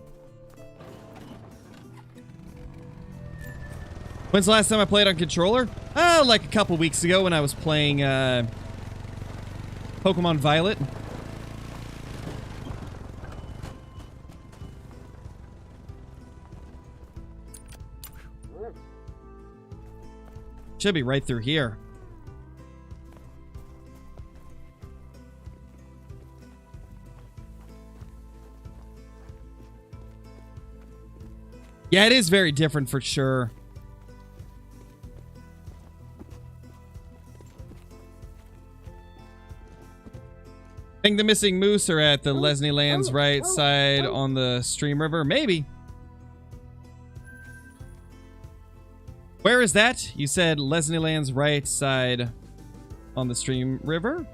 When's the last time I played on controller? Like a couple weeks ago when I was playing Pokemon Violet. Should be right through here. Yeah, it is very different for sure. I think the missing moose are at the Lesney Lands right side on the Stream River. Maybe. Where is that? You said Lesney Lands right side on the Stream River?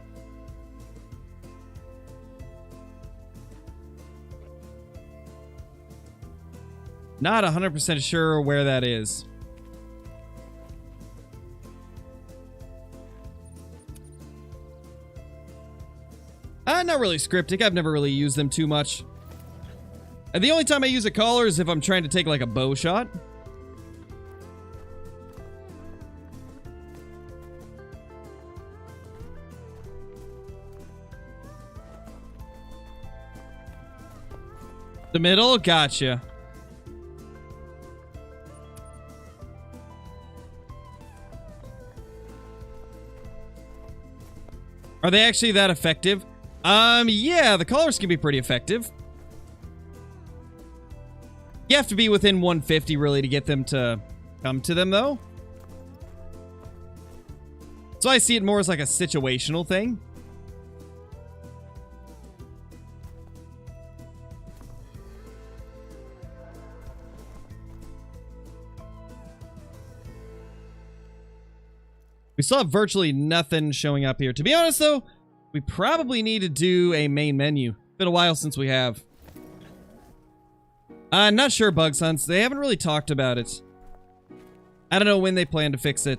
Not 100% sure where that is. Not really Scriptic. I've never really used them too much. And the only time I use a collar is if I'm trying to take like a bow shot. The middle? Gotcha. Are they actually that effective? Yeah, the collars can be pretty effective. You have to be within 150 really to get them to come to them though. So I see it more as like a situational thing. We still have virtually nothing showing up here. To be honest though, we probably need to do a main menu. Been a while since we have. Not sure, Bugs Hunts. They haven't really talked about it. I don't know when they plan to fix it.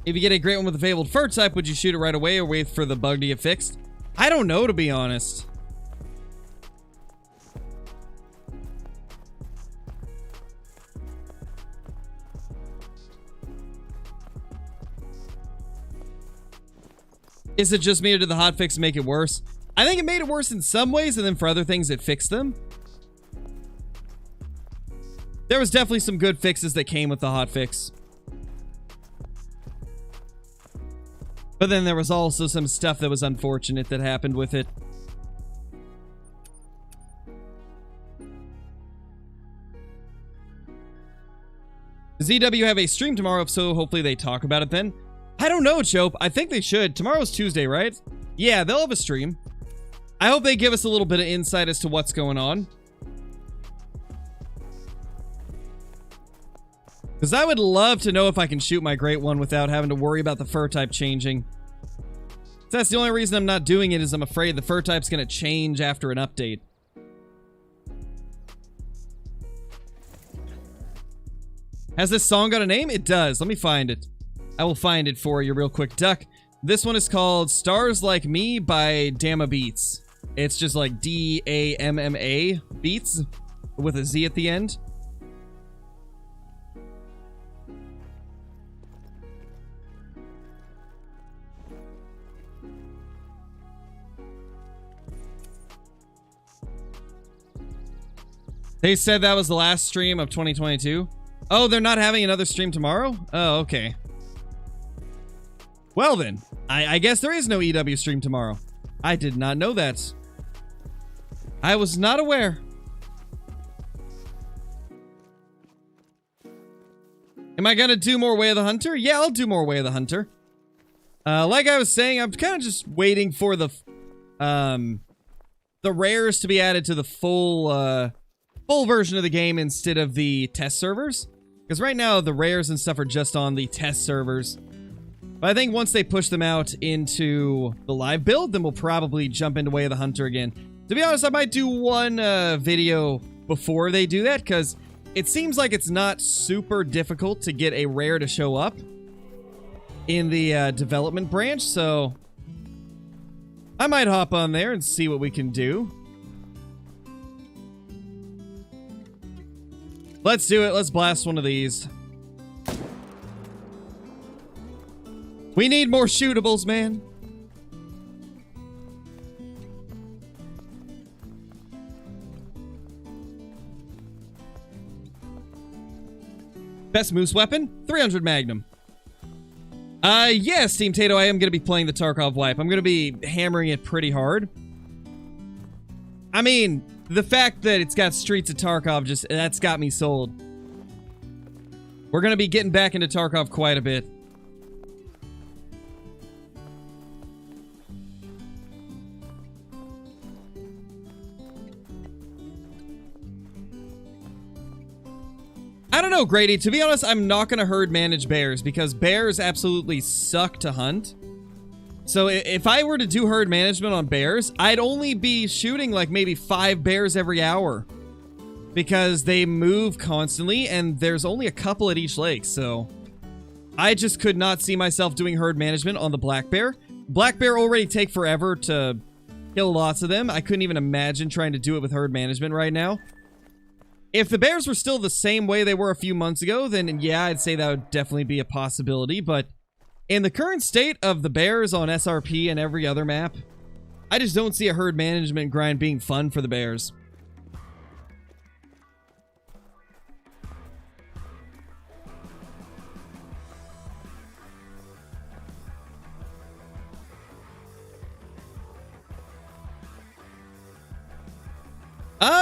If you get a great one with a fabled fur type, would you shoot it right away or wait for the bug to get fixed? I don't know, to be honest. Is it just me or did the hotfix make it worse? I think it made it worse in some ways, and then for other things it fixed them. There was definitely some good fixes that came with the hotfix. But then there was also some stuff that was unfortunate that happened with it. Does EW have a stream tomorrow? If so, hopefully they talk about it then. I don't know, Chope. I think they should. Tomorrow's Tuesday, right? Yeah, they'll have a stream. I hope they give us a little bit of insight as to what's going on. Because I would love to know if I can shoot my Great One without having to worry about the fur type changing. That's the only reason I'm not doing it, is I'm afraid the fur type's going to change after an update. Has this song got a name? It does. Let me find it. I will find it for you real quick, Duck. This one is called Stars Like Me by Damma Beats. It's just like D-A-M-M-A Beats with a Z at the end. They said that was the last stream of 2022. Oh, they're not having another stream tomorrow? Oh, okay. Well then, I guess there is no EW stream tomorrow. I did not know that. I was not aware. Am I gonna do more Way of the Hunter? Yeah, I'll do more Way of the Hunter. Like I was saying, I'm kind of just waiting for the rares to be added to the full version of the game instead of the test servers. Because right now, the rares and stuff are just on the test servers. But I think once they push them out into the live build, then we'll probably jump into Way of the Hunter again. To be honest, I might do one video before they do that, because it seems like it's not super difficult to get a rare to show up in the development branch, so I might hop on there and see what we can do. Let's do it. Let's blast one of these. We need more shootables, man. Best moose weapon? 300 Magnum. Yes, Team Tato, I am going to be playing the Tarkov wipe. I'm going to be hammering it pretty hard. I mean, the fact that it's got Streets of Tarkov, that's got me sold. We're going to be getting back into Tarkov quite a bit. I don't know, Grady. To be honest, I'm not going to herd manage bears because bears absolutely suck to hunt. So if I were to do herd management on bears, I'd only be shooting like maybe 5 bears every hour because they move constantly and there's only a couple at each lake. So I just could not see myself doing herd management on the black bear. Black bear already take forever to kill lots of them. I couldn't even imagine trying to do it with herd management right now. If the bears were still the same way they were a few months ago, then yeah, I'd say that would definitely be a possibility. But in the current state of the bears on SRP and every other map, I just don't see a herd management grind being fun for the bears.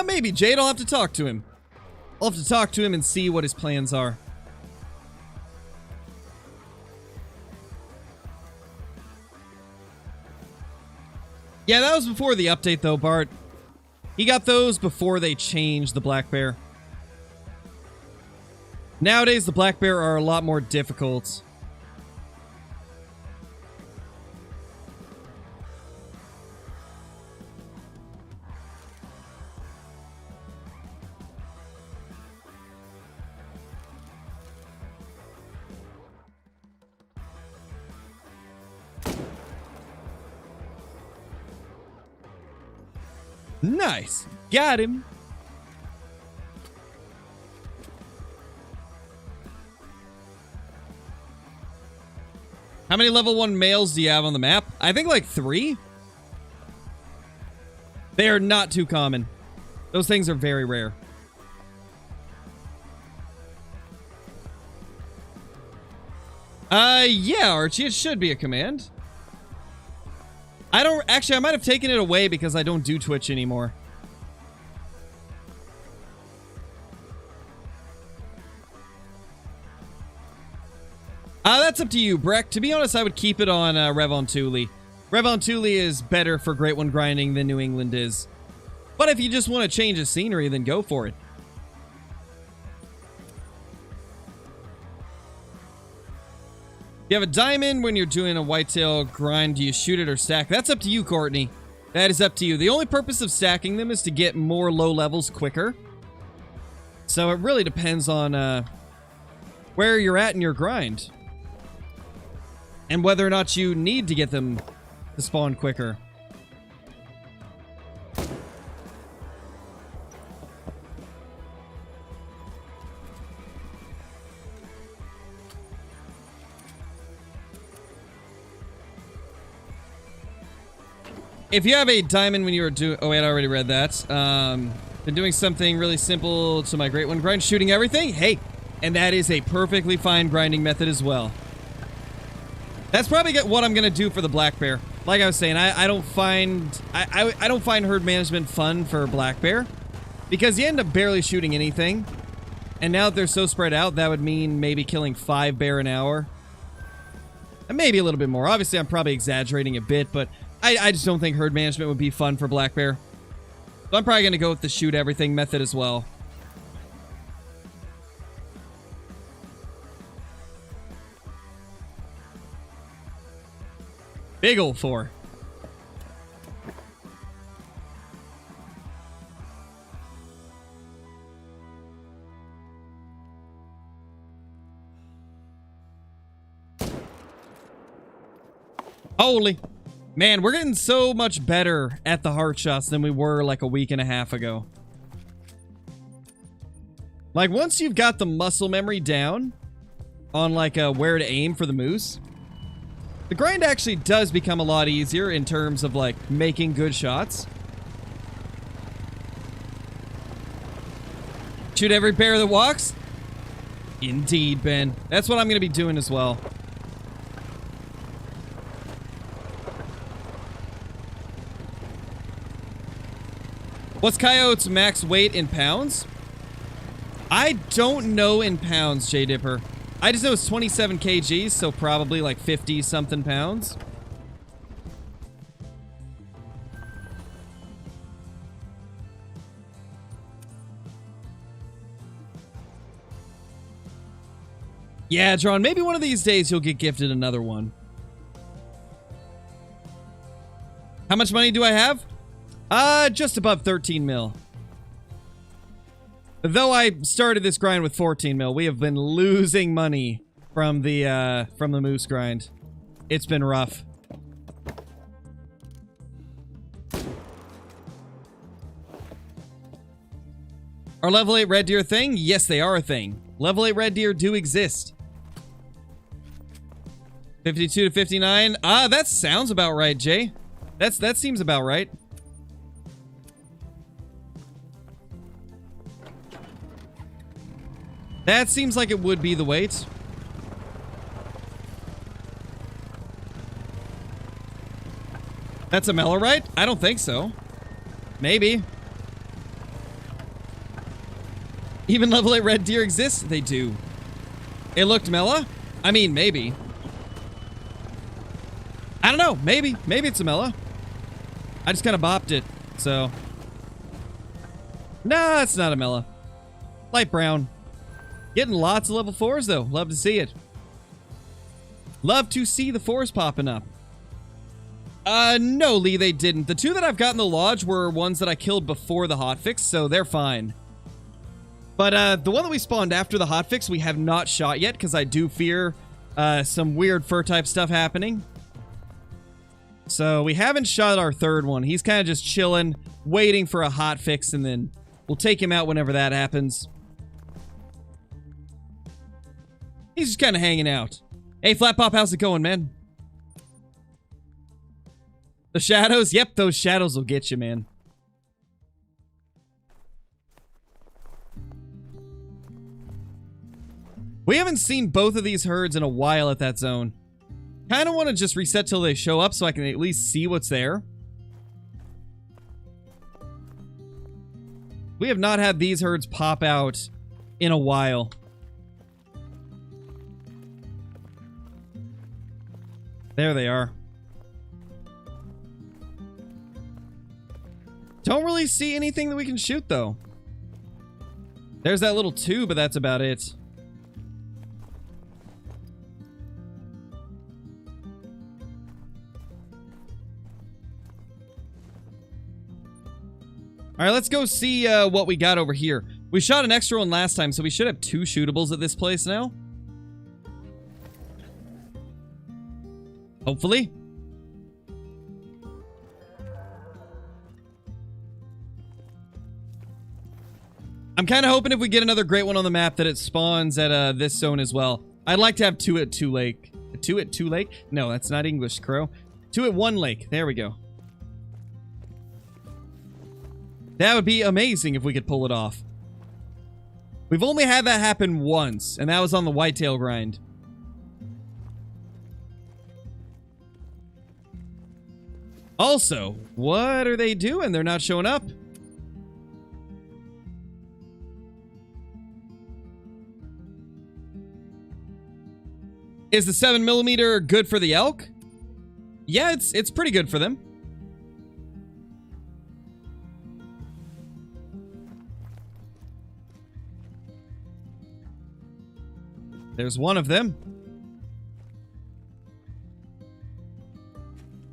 Maybe. Jade, I'll have to talk to him. I'll have to talk to him and see what his plans are. Yeah, that was before the update, though, Bart. He got those before they changed the black bear. Nowadays, the black bear are a lot more difficult. Nice. Got him. How many level 1 males do you have on the map? I think like 3. They are not too common. Those things are very rare. Yeah, Archie, it should be a command. I don't... Actually, I might have taken it away because I don't do Twitch anymore. That's up to you, Breck. To be honest, I would keep it on Revon Thule. Revon Thule is better for Great One grinding than New England is. But if you just want to change the scenery, then go for it. You have a diamond when you're doing a whitetail grind. Do you shoot it or stack? That's up to you, Courtney. That is up to you. The only purpose of stacking them is to get more low levels quicker. So it really depends on where you're at in your grind. And whether or not you need to get them to spawn quicker. If you have a diamond when you were doing... Oh, wait, I already read that. Been doing something really simple to my Great One grind, shooting everything. Hey, and that is a perfectly fine grinding method as well. That's probably what I'm going to do for the black bear. Like I was saying, I don't find... I don't find herd management fun for black bear. Because you end up barely shooting anything. And now that they're so spread out, that would mean maybe killing 5 bear an hour. And maybe a little bit more. Obviously, I'm probably exaggerating a bit, but... I just don't think herd management would be fun for black bear. So I'm probably going to go with the shoot everything method as well. Big ol' 4. Holy... Man, we're getting so much better at the heart shots than we were like a week and a half ago. Like, once you've got the muscle memory down on like where to aim for the moose, the grind actually does become a lot easier in terms of like making good shots. Shoot every bear that walks? Indeed, Ben. That's what I'm going to be doing as well. What's Coyote's max weight in pounds? I don't know in pounds, J Dipper. I just know it's 27 kgs, so probably like 50 something pounds. Yeah, John, maybe one of these days you'll get gifted another one. How much money do I have? Just above 13 mil. Though I started this grind with 14 mil, we have been losing money from the moose grind. It's been rough. Are level 8 red deer a thing? Yes, they are a thing. Level 8 red deer do exist. 52 to 59. That sounds about right, Jay. That seems about right. That seems like it would be the weight. That's a Melorite? I don't think so. Maybe. Even level 8 red deer exist? They do. It looked Mela? I mean, maybe. I don't know. Maybe. Maybe it's a Mela. I just kind of bopped it, so. Nah, it's not a Mela. Light brown. Getting lots of level 4s, though. Love to see it. Love to see the 4s popping up. No, Lee, they didn't. The 2 that I've got in the lodge were ones that I killed before the hotfix, so they're fine. But, the one that we spawned after the hotfix, we have not shot yet, because I do fear, some weird fur-type stuff happening. So, we haven't shot our 3rd one. He's kind of just chilling, waiting for a hotfix, and then we'll take him out whenever that happens. He's just kind of hanging out. Hey, Flat Pop, how's it going, man? The shadows? Yep, those shadows will get you, man. We haven't seen both of these herds in a while at that zone. Kind of want to just reset till they show up so I can at least see what's there. We have not had these herds pop out in a while. There they are. Don't really see anything that we can shoot, though. There's that little tube, but that's about it. Alright, let's go see what we got over here. We shot an extra one last time, so we should have 2 shootables at this place now. Hopefully. I'm kind of hoping if we get another great one on the map that it spawns at this zone as well. I'd like to have 2 at 2 lake. 2 at 2 lake? No, that's not English, Crow. 2 at 1 lake. There we go. That would be amazing if we could pull it off. We've only had that happen once, and that was on the whitetail grind. Also, what are they doing? They're not showing up. Is the 7mm good for the elk? Yeah, it's pretty good for them. There's one of them.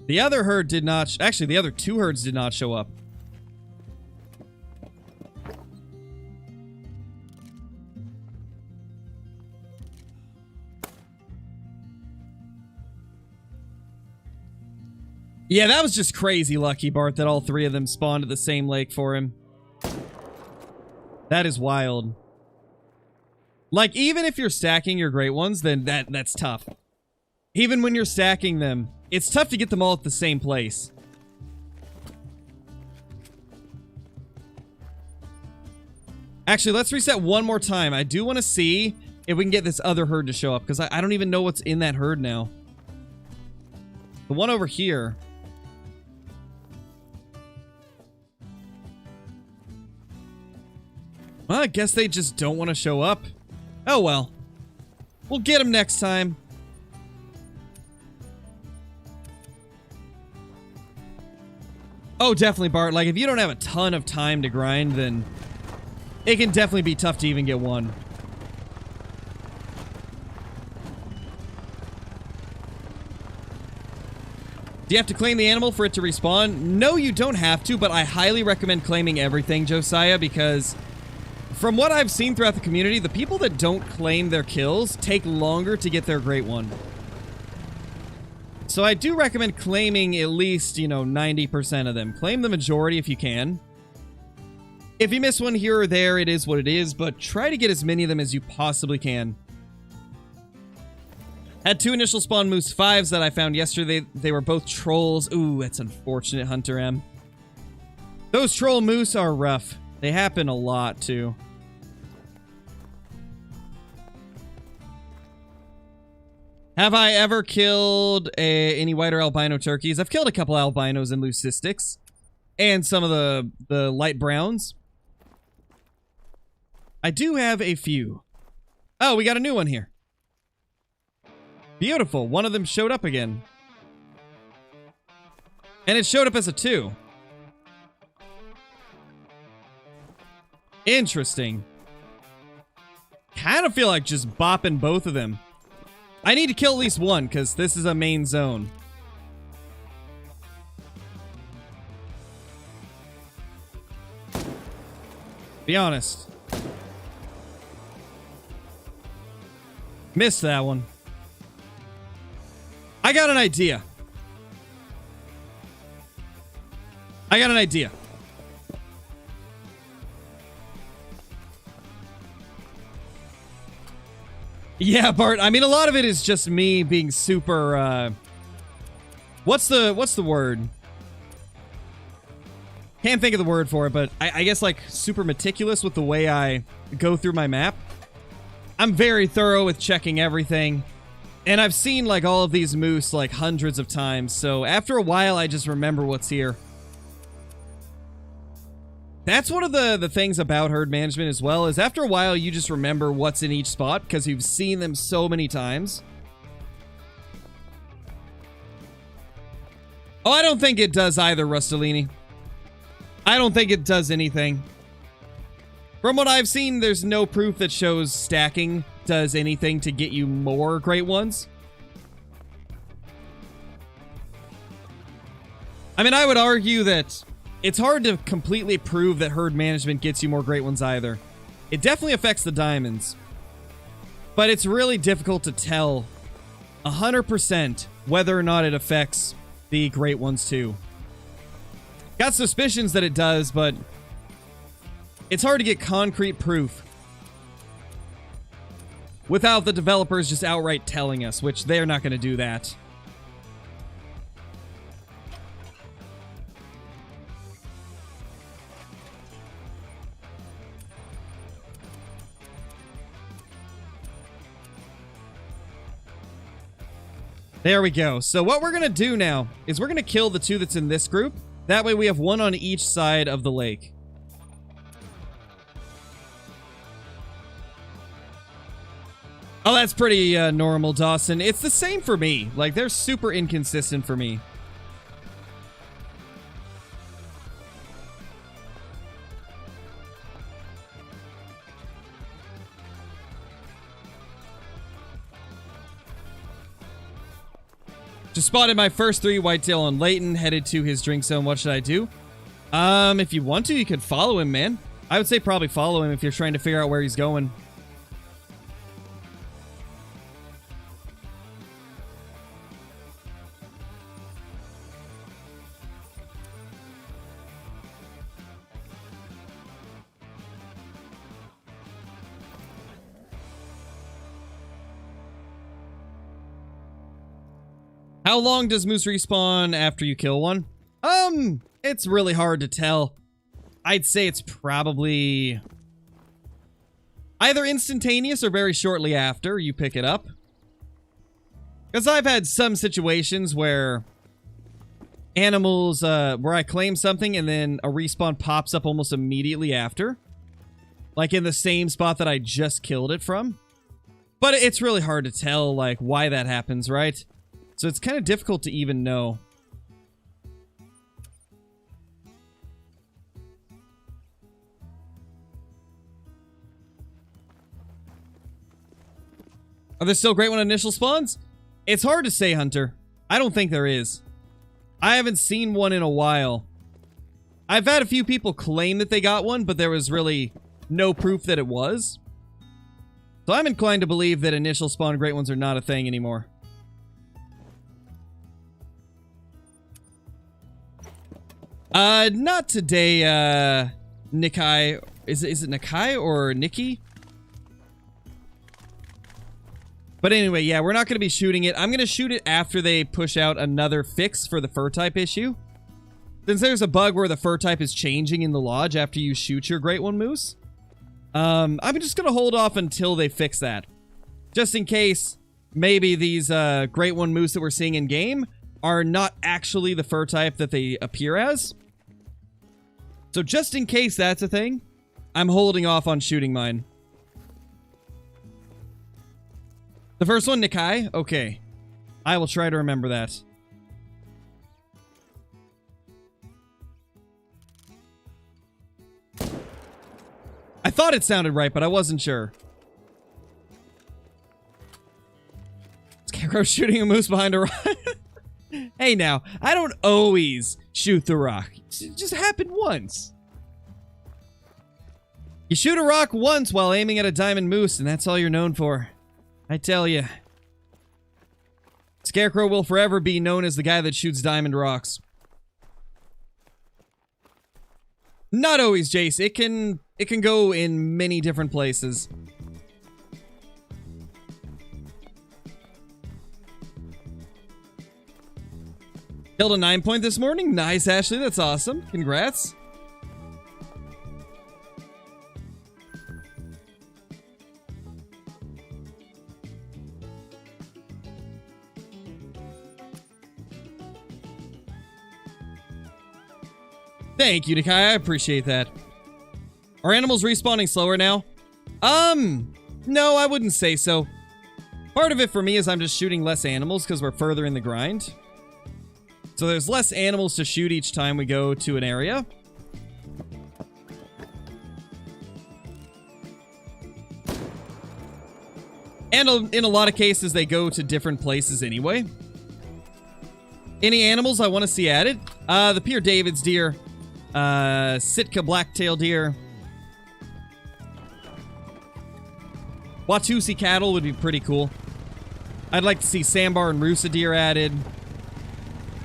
The other herd did not... Actually, the other 2 herds did not show up. Yeah, that was just crazy lucky, Bart, that all 3 of them spawned at the same lake for him. That is wild. Like, even if you're stacking your great ones, then that's tough. Even when you're stacking them, it's tough to get them all at the same place. Actually, let's reset one more time. I do want to see if we can get this other herd to show up, because I don't even know what's in that herd now. The one over here. Well, I guess they just don't want to show up. Oh well. We'll get them next time. Oh, definitely, Bart. Like, if you don't have a ton of time to grind, then it can definitely be tough to even get one. Do you have to claim the animal for it to respawn? No, you don't have to, but I highly recommend claiming everything, Josiah, because from what I've seen throughout the community, the people that don't claim their kills take longer to get their great one. So I do recommend claiming at least, 90% of them. Claim the majority if you can. If you miss one here or there, it is what it is, but try to get as many of them as you possibly can. Had 2 initial spawn moose 5s that I found yesterday. They were both trolls. Ooh, that's unfortunate, Hunter M. Those troll moose are rough. They happen a lot, too. Have I ever killed any white or albino turkeys? I've killed a couple albinos and leucistics. And some of the light browns. I do have a few. Oh, we got a new one here. Beautiful. One of them showed up again. And it showed up as a 2. Interesting. Kind of feel like just bopping both of them. I need to kill at least one, because this is a main zone. Be honest. Missed that one. I got an idea. Yeah, Bart. I mean, a lot of it is just me being super, what's the word? Can't think of the word for it, but I guess, like, super meticulous with the way I go through my map. I'm very thorough with checking everything. And I've seen, like, all of these moose, like, hundreds of times. So after a while, I just remember what's here. That's one of the things about herd management as well, is after a while, you just remember what's in each spot because you've seen them so many times. Oh, I don't think it does either, Rustolini. I don't think it does anything. From what I've seen, there's no proof that shows stacking does anything to get you more great ones. I mean, I would argue that it's hard to completely prove that herd management gets you more great ones either. It definitely affects the diamonds. But it's really difficult to tell 100% whether or not it affects the great ones too. Got suspicions that it does, but it's hard to get concrete proof without the developers just outright telling us, which they're not going to do that. There we go. So what we're going to do now is we're going to kill the 2 that's in this group. That way we have 1 on each side of the lake. Oh, that's pretty normal, Dawson. It's the same for me. Like, they're super inconsistent for me. Just spotted my first 3 whitetail on Layton, headed to his drink zone. What should I do? If you want to, you could follow him, man. I would say probably follow him if you're trying to figure out where he's going. How long does moose respawn after you kill one? It's really hard to tell. I'd say it's probably either instantaneous or very shortly after you pick it up. Because I've had some situations where animals, where I claim something and then a respawn pops up almost immediately after. Like in the same spot that I just killed it from. But it's really hard to tell, like, why that happens, right? So it's kind of difficult to even know. Are there still great one initial spawns? It's hard to say, Hunter. I don't think there is. I haven't seen one in a while. I've had a few people claim that they got one, but there was really no proof that it was. So I'm inclined to believe that initial spawn great ones are not a thing anymore. Not today, Nikai. Is it Nikai or Nikki? But anyway, yeah, we're not going to be shooting it. I'm going to shoot it after they push out another fix for the fur type issue. Since there's a bug where the fur type is changing in the lodge after you shoot your Great One Moose. I'm just going to hold off until they fix that. Just in case maybe these Great One Moose that we're seeing in game are not actually the fur type that they appear as. So just in case that's a thing, I'm holding off on shooting mine. The first one, Nikai? Okay. I will try to remember that. I thought it sounded right, but I wasn't sure. Scarecrow shooting a moose behind a rock. Hey now, I don't always shoot the rock. It just happened once. You shoot a rock once while aiming at a diamond moose, and that's all you're known for. I tell you. Scarecrow will forever be known as the guy that shoots diamond rocks. Not always, Jace. It can go in many different places. Killed a 9-point this morning? Nice, Ashley. That's awesome. Congrats. Thank you, Nikai. I appreciate that. Are animals respawning slower now? No, I wouldn't say so. Part of it for me is I'm just shooting less animals because we're further in the grind. So there's less animals to shoot each time we go to an area. And in a lot of cases, they go to different places anyway. Any animals I want to see added? The Pierre David's deer. Sitka blacktail deer. Watusi cattle would be pretty cool. I'd like to see Sambar and Rusa deer added.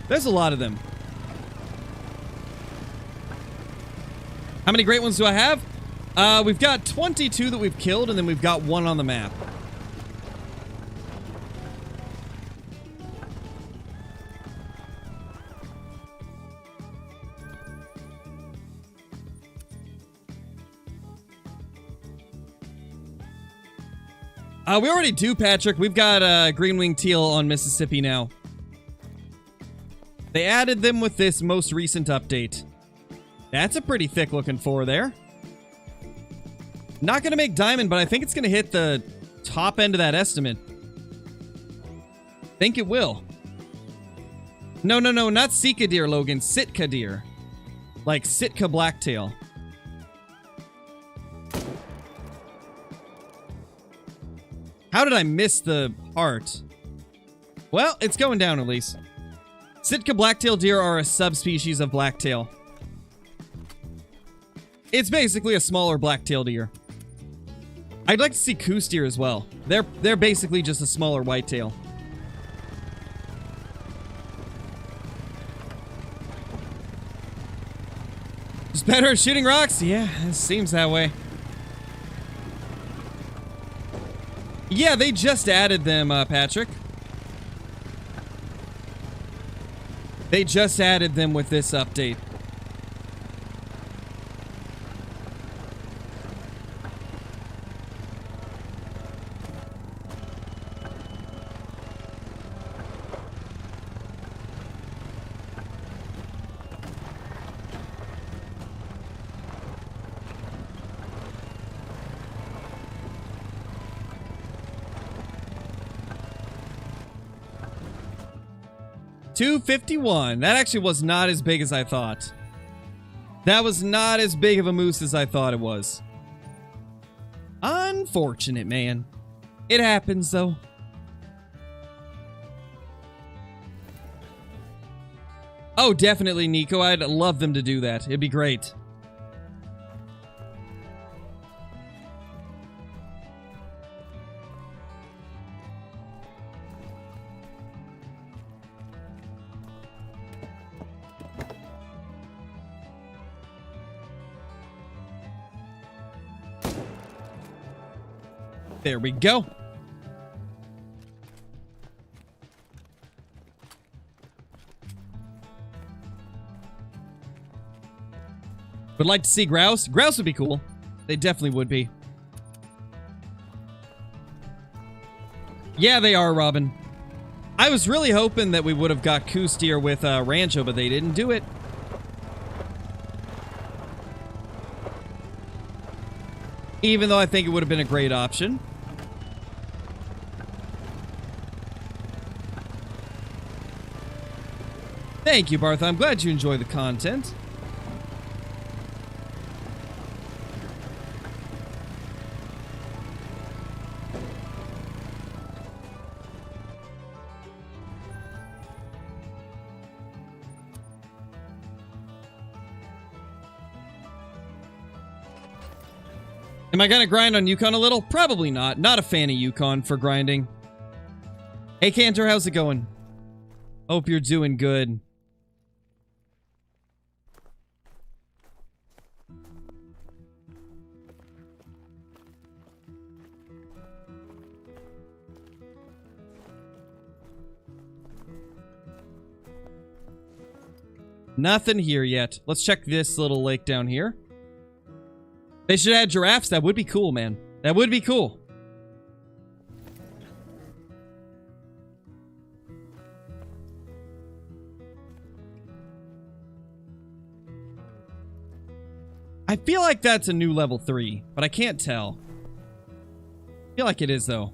There's a lot of them. How many great ones do I have? We've got 22 that we've killed, and then we've got 1 on the map. We already do, Patrick. We've got green-winged teal on Mississippi now. They added them with this most recent update. That's a pretty thick-looking 4 there. Not gonna make diamond, but I think it's gonna hit the top end of that estimate. Think it will. No, not Sika deer, Logan. Sitka deer. Like Sitka blacktail. How did I miss the heart? Well, it's going down at least. Sitka blacktail deer are a subspecies of blacktail. It's basically a smaller blacktail deer. I'd like to see coos deer as well. They're basically just a smaller whitetail. Just better at shooting rocks? Yeah, it seems that way. Yeah, they just added them, Patrick. They just added them with this update. $251. That actually was not as big as I thought. That was not as big of a moose as I thought it was. Unfortunate, man. It happens, though. Oh, definitely, Nico. I'd love them to do that. It'd be great. There we go. Would like to see grouse. Grouse would be cool. They definitely would be. Yeah, they are, Robin. I was really hoping that we would have got Coos deer with Rancho, but they didn't do it. Even though I think it would have been a great option. Thank you, Bartha. I'm glad you enjoy the content. Am I gonna grind on Yukon a little? Probably not. Not a fan of Yukon for grinding. Hey, Cantor, how's it going? Hope you're doing good. Nothing here yet. Let's check this little lake down here. They should add giraffes. That would be cool, man. That would be cool. I feel like that's a new level 3, but I can't tell. I feel like it is, though.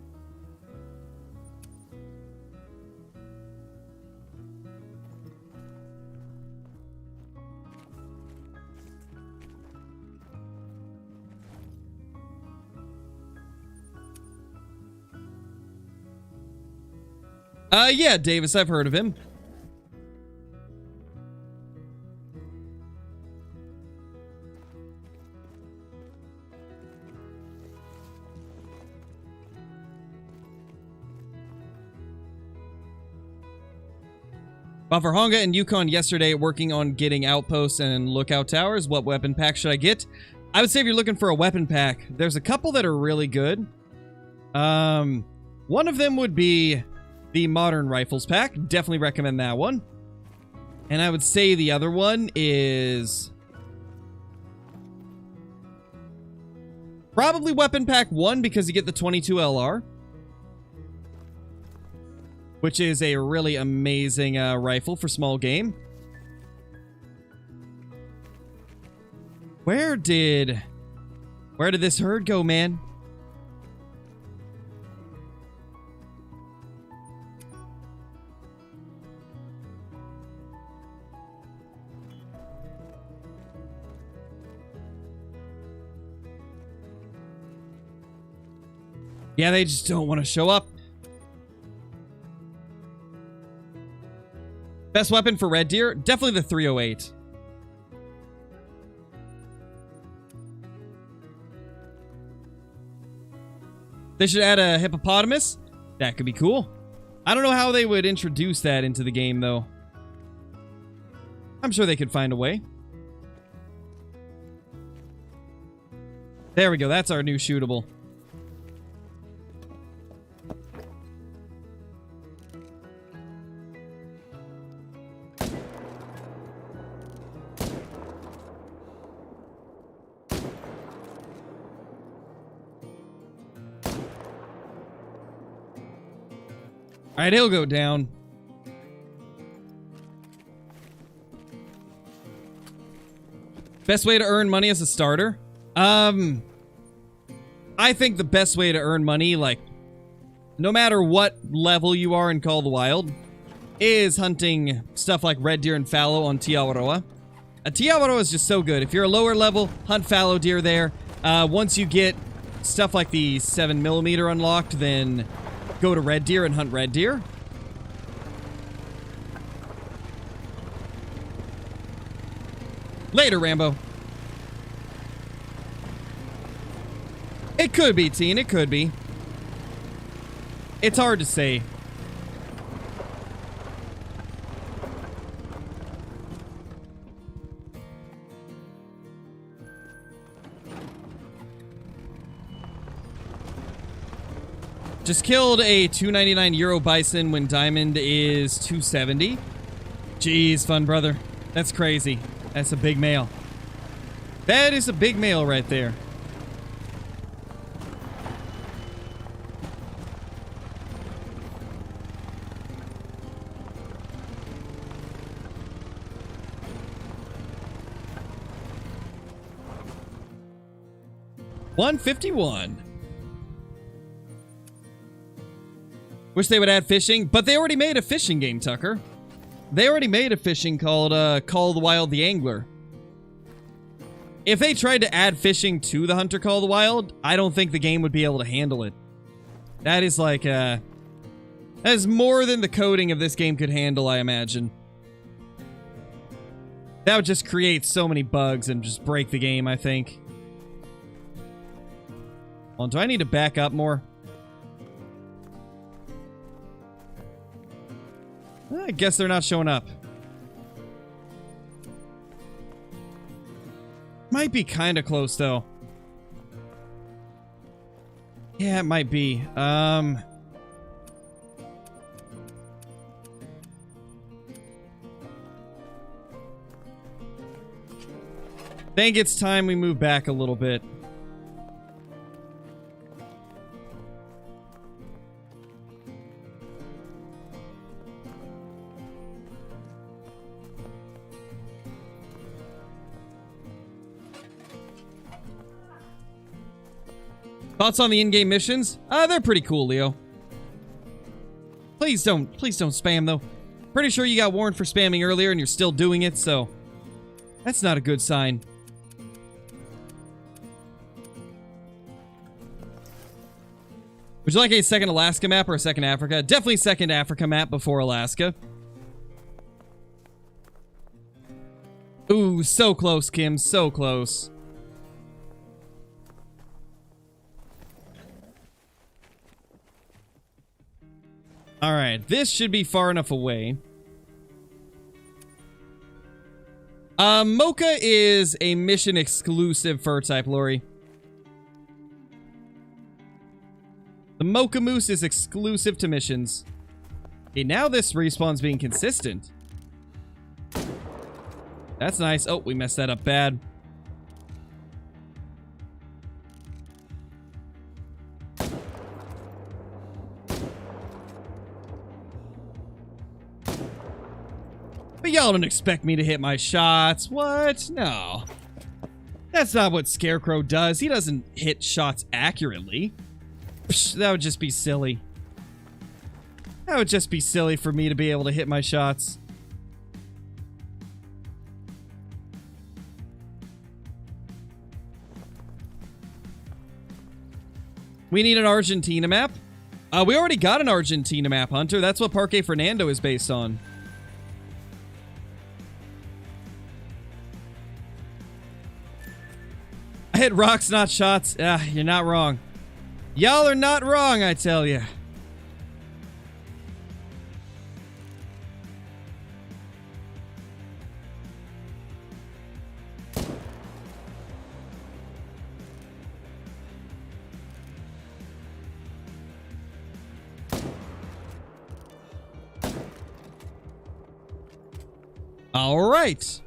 Yeah, Davis, I've heard of him. Bufferhonga and Yukon yesterday working on getting outposts and lookout towers. What weapon pack should I get? I would say if you're looking for a weapon pack, there's a couple that are really good. One of them would be the Modern Rifles pack. Definitely recommend that one. And I would say the other one is probably Weapon Pack 1 because you get the 22 LR. Which is a really amazing rifle for small game. Where did this herd go, man? Yeah, they just don't want to show up. Best weapon for red deer? Definitely the 308. They should add a hippopotamus. That could be cool. I don't know how they would introduce that into the game, though. I'm sure they could find a way. There we go. That's our new shootable. Alright, he'll go down. Best way to earn money as a starter? I think the best way to earn money, like, no matter what level you are in Call of the Wild, is hunting stuff like red deer and fallow on Tiawaroa. Tiawaroa is just so good. If you're a lower level, hunt fallow deer there. Once you get stuff like the 7mm unlocked, then go to red deer and hunt red deer. Later, Rambo. It could be, Teen. It could be. It's hard to say. Just killed a 299 euro bison when diamond is 270. Jeez, fun brother. That's crazy. That's a big male. That is a big male right there. $151. Wish they would add fishing, but they already made a fishing game, Tucker. They already made a fishing called Call of the Wild the Angler. If they tried to add fishing to the Hunter Call of the Wild, I don't think the game would be able to handle it. That is like, that is more than the coding of this game could handle, I imagine. That would just create so many bugs and just break the game, I think. Well, do I need to back up more? I guess they're not showing up. Might be kind of close, though. Yeah, it might be. Think it's time we move back a little bit. Thoughts on the in-game missions? They're pretty cool, Leo. Please don't spam, though. Pretty sure you got warned for spamming earlier and you're still doing it, so that's not a good sign. Would you like a second Alaska map or a second Africa? Definitely second Africa map before Alaska. Ooh, so close, Kim. So close. Alright, this should be far enough away. Mocha is a mission exclusive fur type, Lori. The Mocha Moose is exclusive to missions. Okay, now this respawn's being consistent. That's nice. Oh, we messed that up bad. But y'all don't expect me to hit my shots. What? No. That's not what Scarecrow does. He doesn't hit shots accurately. Psh, that would just be silly. That would just be silly for me to be able to hit my shots. We need an Argentina map. We already got an Argentina map, Hunter. That's what Parque Fernando is based on. I hit rocks, not shots. You're not wrong. Y'all are not wrong, I tell you. All right.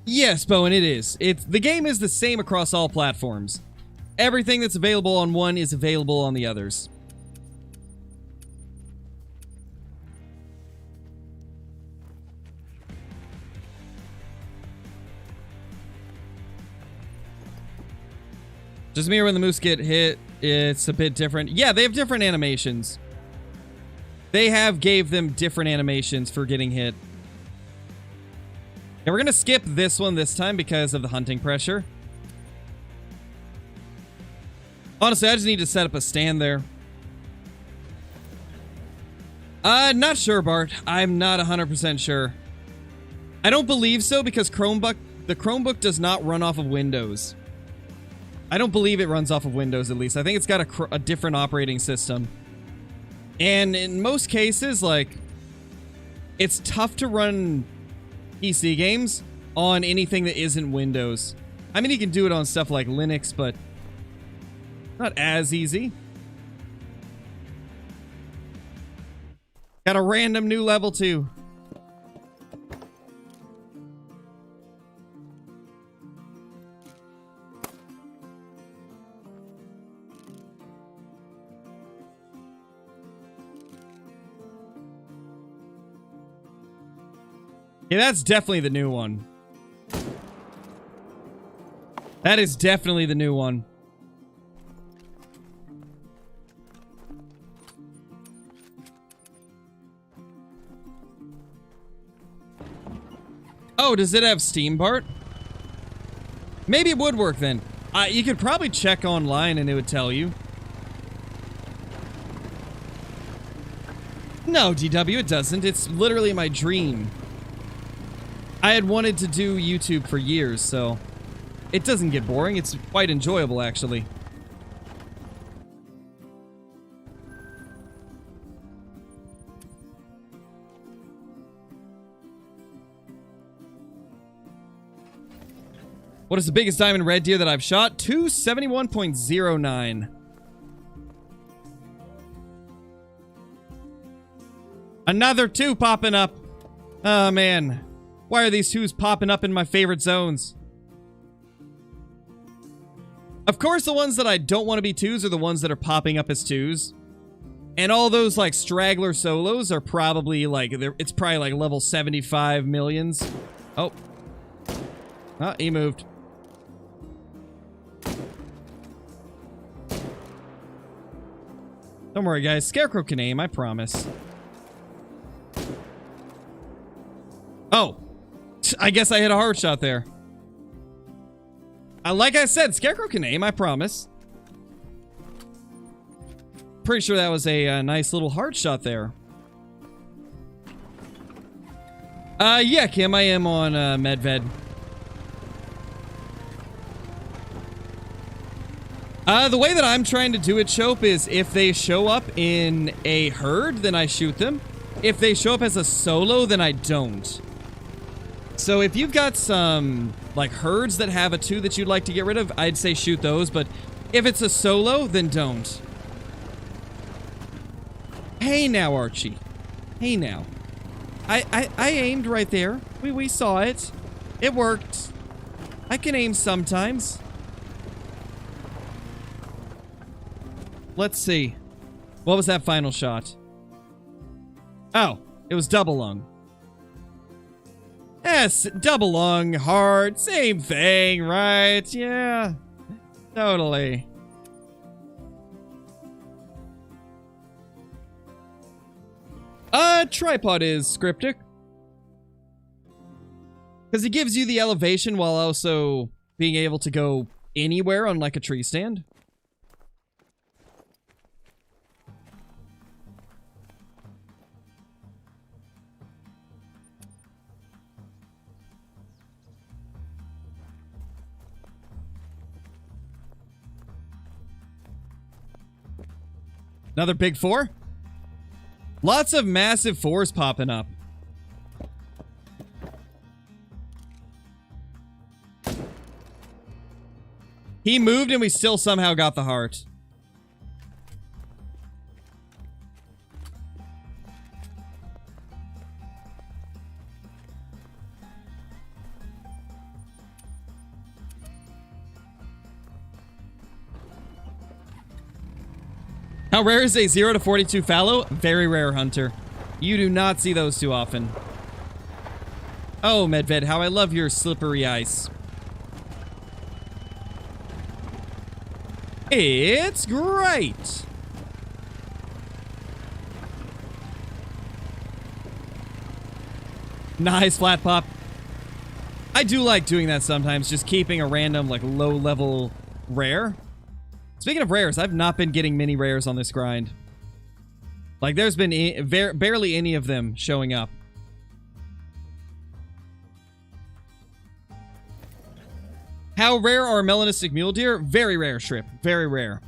Yes, Bowen, it is. The game is the same across all platforms. Everything that's available on one is available on the others. Just me when the moose get hit, it's a bit different. Yeah, they have different animations. They have gave them different animations for getting hit. And we're going to skip this one this time because of the hunting pressure. Honestly, I just need to set up a stand there. Not sure, Bart. I'm not 100% sure. I don't believe so because the Chromebook does not run off of Windows. I don't believe it runs off of Windows, at least. I think it's got a different operating system. And in most cases, like, it's tough to run PC games on anything that isn't Windows. I mean, you can do it on stuff like Linux, but not as easy. Got a random new level too. Yeah, that's definitely the new one. That is definitely the new one. Oh, does it have Steam, Bart? Maybe it would work then. You could probably check online and it would tell you. No, DW, it doesn't. It's literally my dream. I had wanted to do YouTube for years, so it doesn't get boring. It's quite enjoyable, actually. What is the biggest diamond red deer that I've shot? 271.09. Another 2 popping up. Oh, man. Why are these 2s popping up in my favorite zones? Of course, the ones that I don't want to be 2s are the ones that are popping up as 2s. And all those, like, straggler solos are probably, like, it's probably, like, level 75 millions. Oh. Oh, he moved. Don't worry, guys. Scarecrow can aim, I promise. Oh. I guess I hit a hard shot there. Like I said, Scarecrow can aim, I promise. Pretty sure that was a nice little hard shot there. Yeah, Kim, I am on Medved. The way that I'm trying to do it, Chope, is if they show up in a herd, then I shoot them. If they show up as a solo, then I don't. So if you've got some, like, herds that have a 2 that you'd like to get rid of, I'd say shoot those, but if it's a solo, then don't. Hey now, Archie. Hey now. I aimed right there. We saw it. It worked. I can aim sometimes. Let's see. What was that final shot? Oh, it was double lung. Yes, double lung, hard, same thing, right? Yeah, totally. Tripod is cryptic. Because it gives you the elevation while also being able to go anywhere on, like, a tree stand. Another big 4? Lots of massive 4s popping up. He moved and we still somehow got the heart. How rare is a 0 to 42 fallow? Very rare, Hunter. You do not see those too often. Oh, Medved, how I love your slippery ice. It's great! Nice, flat pop. I do like doing that sometimes, just keeping a random, like, low-level rare. Speaking of rares, I've not been getting many rares on this grind. Like, there's been barely any of them showing up. How rare are melanistic mule deer? Very rare, Shrip. Very rare.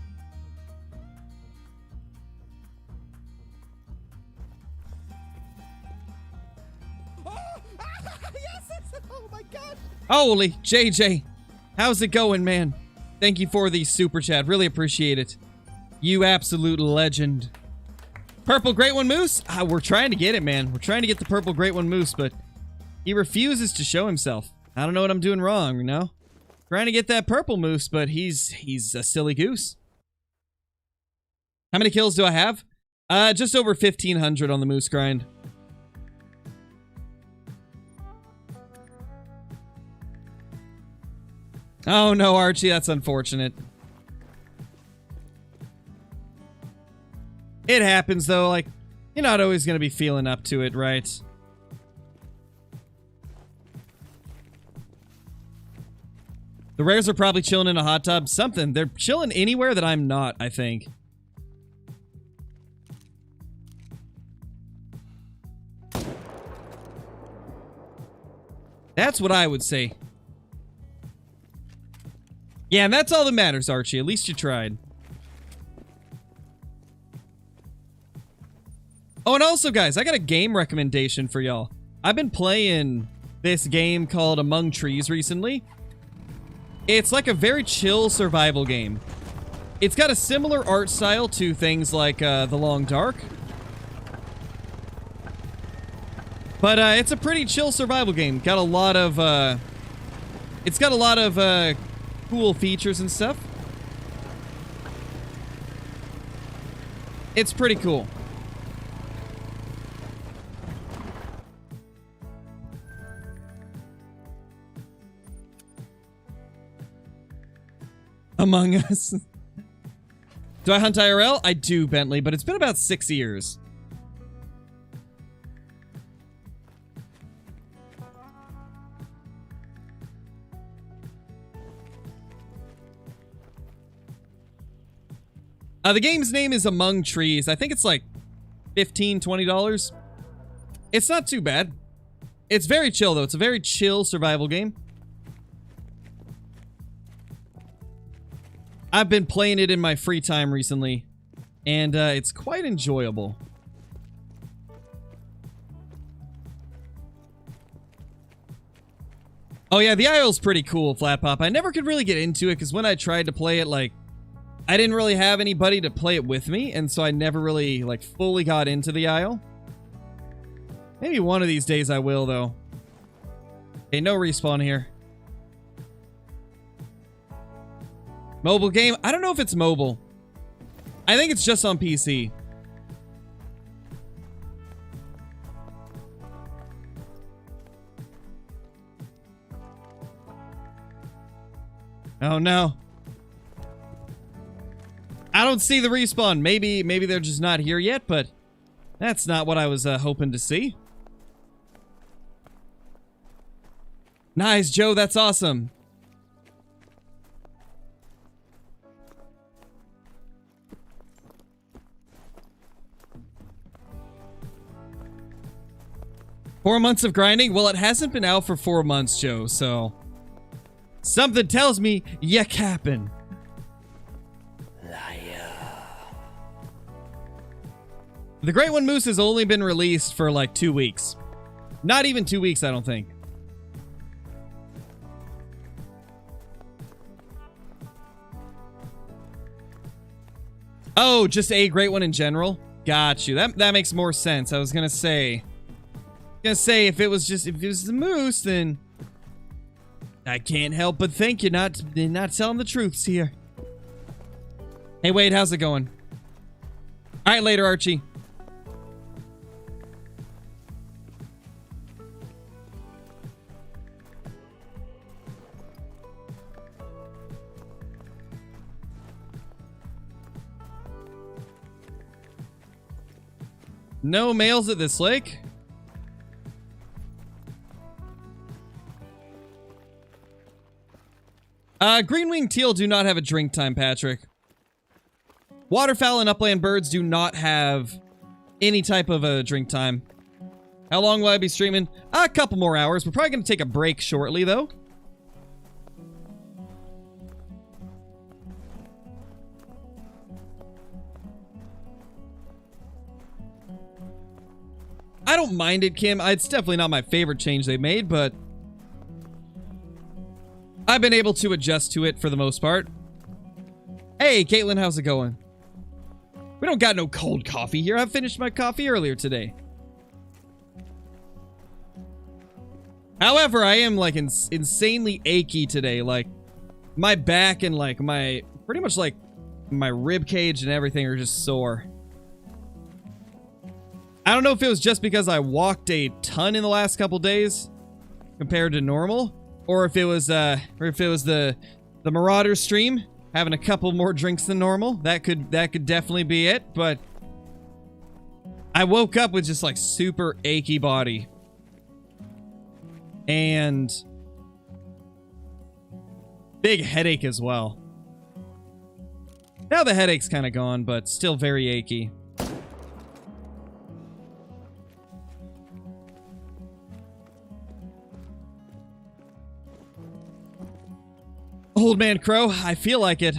Oh my gosh. Holy, JJ. How's it going, man? Thank you for the super chat. Really appreciate it. You absolute legend. Purple Great One Moose? We're trying to get it, man. We're trying to get the Purple Great One Moose, but he refuses to show himself. I don't know what I'm doing wrong, you know? Trying to get that purple moose, but he's a silly goose. How many kills do I have? Just over 1,500 on the moose grind. Oh no, Archie, that's unfortunate. It happens though, like, you're not always gonna be feeling up to it, right? The rares are probably chilling in a hot tub. Something. They're chilling anywhere that I'm not, I think. That's what I would say. Yeah, and that's all that matters, Archie. At least you tried. Oh, and also, guys, I got a game recommendation for y'all. I've been playing this game called Among Trees recently. It's like a very chill survival game. It's got a similar art style to things like The Long Dark. But it's a pretty chill survival game. Got a lot of, it's got a lot of cool features and stuff. It's pretty cool. Among Us. Do I hunt IRL? I do, Bentley, but it's been about 6 years. The game's name is Among Trees. I think it's like $15, $20. It's not too bad. It's very chill, though. It's a very chill survival game. I've been playing it in my free time recently, and it's quite enjoyable. Oh yeah, the IO's pretty cool, Flat Pop. I never could really get into it, because when I tried to play it, like, I didn't really have anybody to play it with me, and so I never really, like, fully got into the IO. Maybe one of these days I will, though. Okay, no respawn here. Mobile game? I don't know if it's mobile. I think it's just on PC. Oh no. I don't see the respawn. Maybe they're just not here yet, but that's not what I was hoping to see. Nice, Joe. That's awesome. Four months of grinding? Well, it hasn't been out for 4 months, Joe, so... Something tells me you're capping. Liar. The Great One Moose has only been released for like 2 weeks. Not even 2 weeks, I don't think. Oh, just a Great One in general? Got you. That makes more sense. I was gonna say... if it was the moose, then I can't help but think you're not telling the truths here. Hey, Wade, how's it going? All right, later, Archie. No males at this lake. Green-winged teal do not have a drink time, Patrick. Waterfowl and upland birds do not have any type of a drink time. How long will I be streaming? A couple more hours. We're probably going to take a break shortly, though. I don't mind it, Kim. It's definitely not my favorite change they made, but I've been able to adjust to it for the most part. Hey, Caitlin, how's it going? We don't got no cold coffee here. I finished my coffee earlier today. However, I am like insanely achy today. Like my back and like my pretty much like my rib cage and everything are just sore. I don't know if it was just because I walked a ton in the last couple days compared to normal, or if it was the Marauder stream having a couple more drinks than normal. That could definitely be it, but I woke up with just like super achy body. And big headache as well. Now the headache's kind of gone, but still very achy. Old man Crow, I feel like it.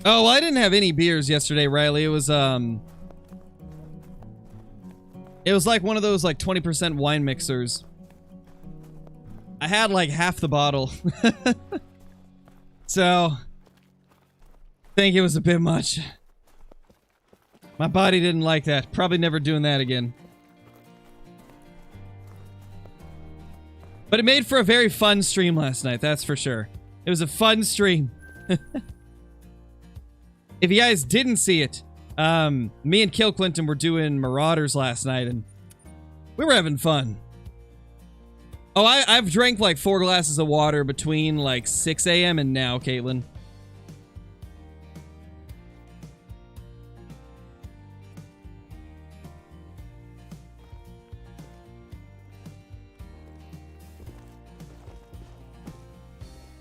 Oh, well, I didn't have any beers yesterday, Riley. It was like one of those like 20% wine mixers. I had like half the bottle. So, I think it was a bit much. My body didn't like that. Probably never doing that again. But it made for a very fun stream last night, that's for sure. It was a fun stream. If you guys didn't see it, me and Kill Clinton were doing Marauders last night, and we were having fun. Oh, I've drank like 4 glasses of water between like 6 a.m. and now, Caitlin.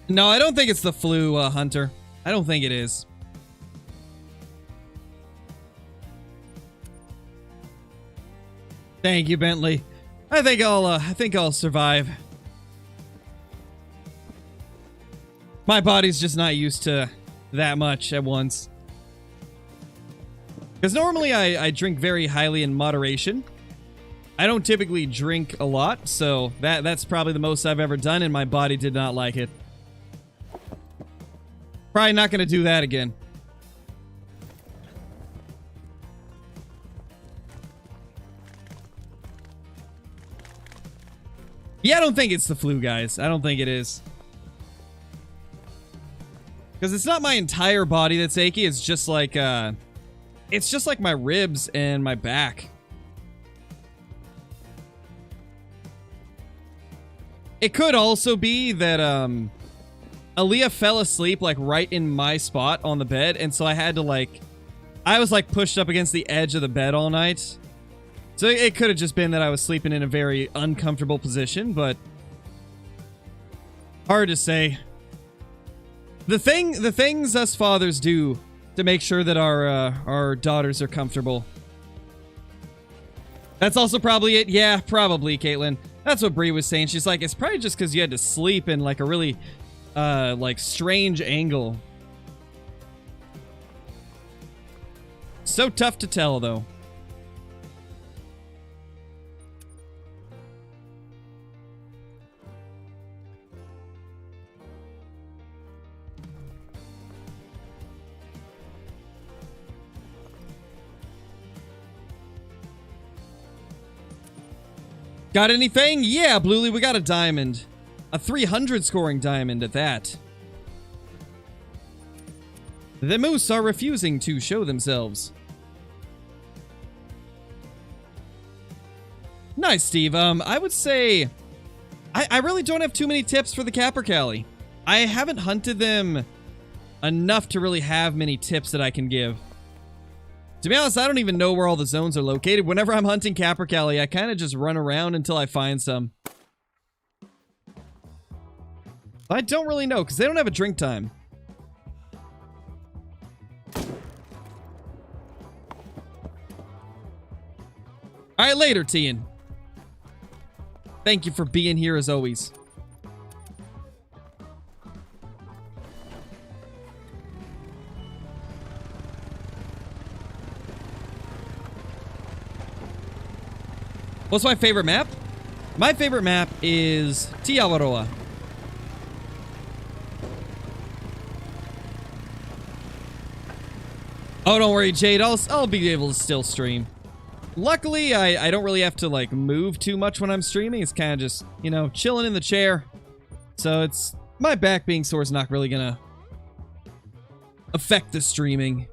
No, I don't think it's the flu, Hunter. I don't think it is. Thank you, Bentley. I think I'll survive. My body's just not used to that much at once. Because normally I drink very highly in moderation. I don't typically drink a lot, so that's probably the most I've ever done, and my body did not like it. Probably not going to do that again. Yeah, I don't think it's the flu, guys. I don't think it is. Because it's not my entire body that's achy. It's just like my ribs and my back. It could also be that, Aaliyah fell asleep, like, right in my spot on the bed. And so I had to, like... I was, like, pushed up against the edge of the bed all night. So it could have just been that I was sleeping in a very uncomfortable position, but hard to say. The things us fathers do to make sure that our daughters are comfortable. That's also probably it. Yeah, probably, Caitlin. That's what Bree was saying. She's like, it's probably just because you had to sleep in like a really like strange angle. So tough to tell, though. Got anything? Yeah, Bluely, we got a diamond. A 300 scoring diamond at that. The moose are refusing to show themselves. Nice, Steve. I would say... I really don't have too many tips for the Capercaillie. I haven't hunted them enough to really have many tips that I can give. To be honest, I don't even know where all the zones are located. Whenever I'm hunting Capercaillie, I kind of just run around until I find some. I don't really know, because they don't have a drink time. Alright, later, Tian. Thank you for being here as always. What's my favorite map? My favorite map is Tiawaroa. Oh, don't worry, Jade. I'll be able to still stream. Luckily, I don't really have to, like, move too much when I'm streaming. It's kind of just, you know, chilling in the chair. So it's... My back being sore is not really gonna affect the streaming.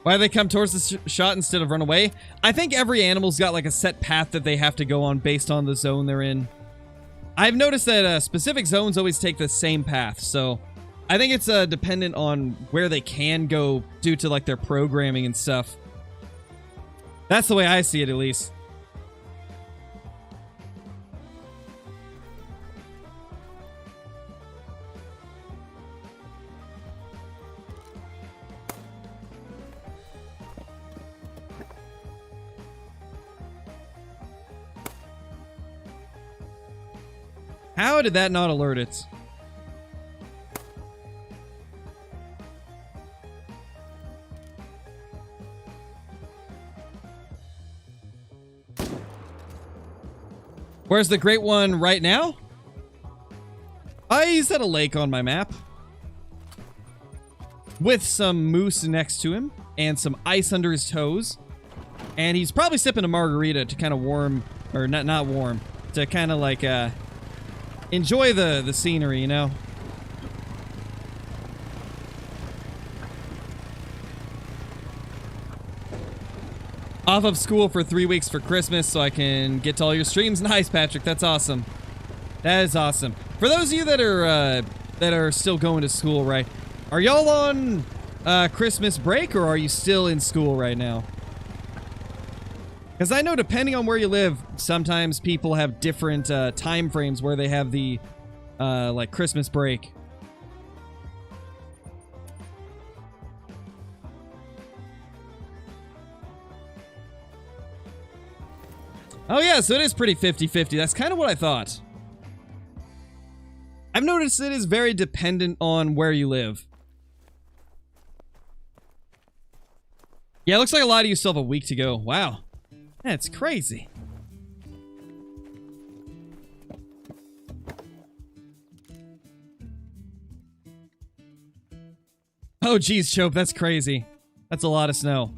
Why do they come towards the shot instead of run away? I think every animal's got like a set path that they have to go on based on the zone they're in. I've noticed that specific zones always take the same path, so I think it's dependent on where they can go due to like their programming and stuff. That's the way I see it, at least. How did that not alert it? Where's the great one right now? He's at a lake on my map. With some moose next to him. And some ice under his toes. And he's probably sipping a margarita to kind of warm... Or not warm. To kind of like, enjoy the scenery, you know? Off of school for 3 weeks for Christmas so I can get to all your streams. Nice, Patrick. That's awesome. That is awesome. For those of you that are still going to school, right? Are y'all on Christmas break or are you still in school right now? Because I know depending on where you live, sometimes people have different time frames where they have the like Christmas break. Oh yeah, so it is pretty 50-50. That's kind of what I thought. I've noticed it is very dependent on where you live. Yeah, it looks like a lot of you still have a week to go. Wow. That's crazy. Oh, geez, Chope, that's crazy. That's a lot of snow.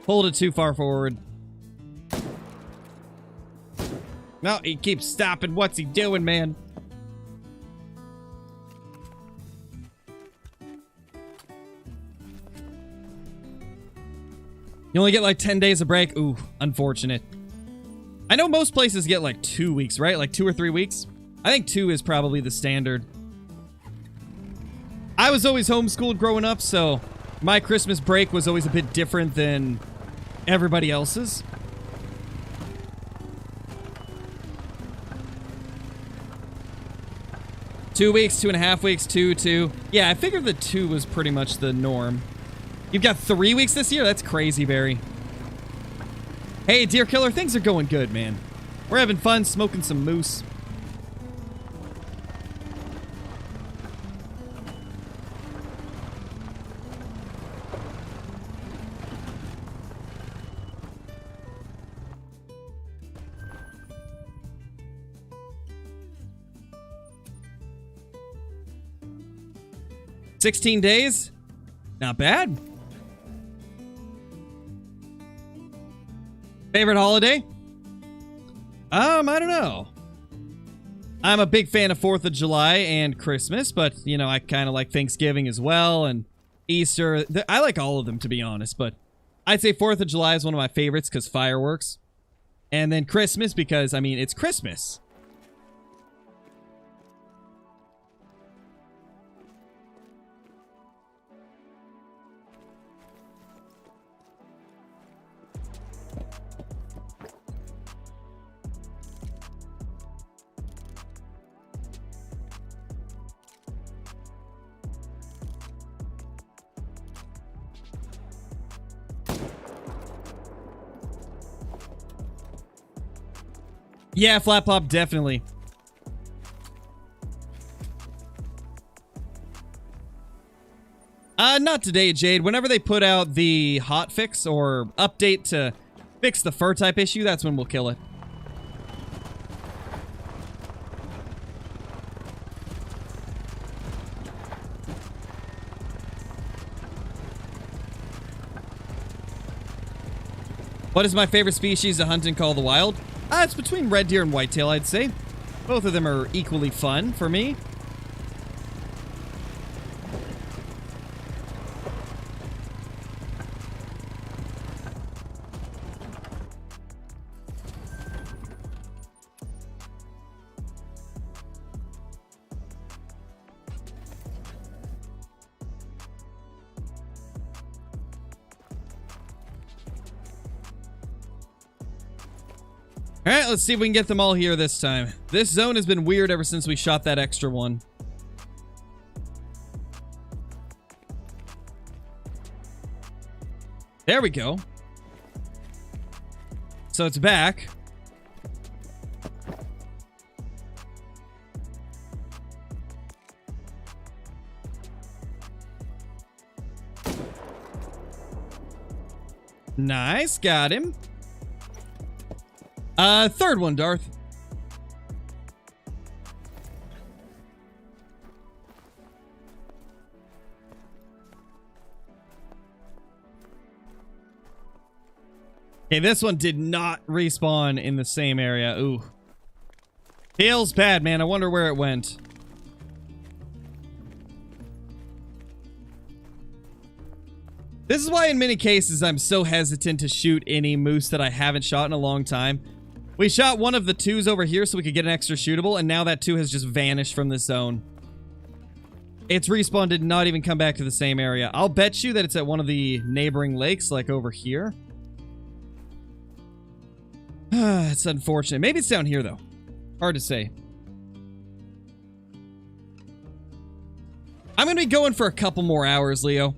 Pulled it too far forward. No, he keeps stopping. What's he doing, man? You only get like 10 days of break? Ooh, unfortunate. I know most places get like 2 weeks, right? Like 2 or 3 weeks? I think 2 is probably the standard. I was always homeschooled growing up, so my Christmas break was always a bit different than everybody else's. Two weeks, 2.5 weeks, two. Yeah, I figured the 2 was pretty much the norm. You've got 3 weeks this year? That's crazy, Barry. Hey, Deer Killer, things are going good, man. We're having fun smoking some moose. $16 days? Not bad. Favorite holiday? I don't know. I'm a big fan of 4th of July and Christmas, but, you know, I kind of like Thanksgiving as well, and Easter. I like all of them, to be honest, but I'd say 4th of July is one of my favorites because fireworks. And then Christmas because, I mean, it's Christmas. Yeah, flat pop, definitely. Not today, Jade. Whenever they put out the hotfix or update to fix the fur type issue, that's when we'll kill it. What is my favorite species to hunt in Call of the Wild? It's between red deer and whitetail, I'd say. Both of them are equally fun for me. Alright, let's see if we can get them all here this time. This zone has been weird ever since we shot that extra one. There we go. So it's back. Nice, got him. Third one, Darth. Okay, this one did not respawn in the same area. Ooh. Feels bad, man. I wonder where it went. This is why in many cases I'm so hesitant to shoot any moose that I haven't shot in a long time. We shot one of the twos over here so we could get an extra shootable, and now that two has just vanished from the zone. Its respawn did not even come back to the same area. I'll bet you that it's at one of the neighboring lakes, like over here. It's unfortunate. Maybe it's down here, though. Hard to say. I'm going to be going for a couple more hours, Leo.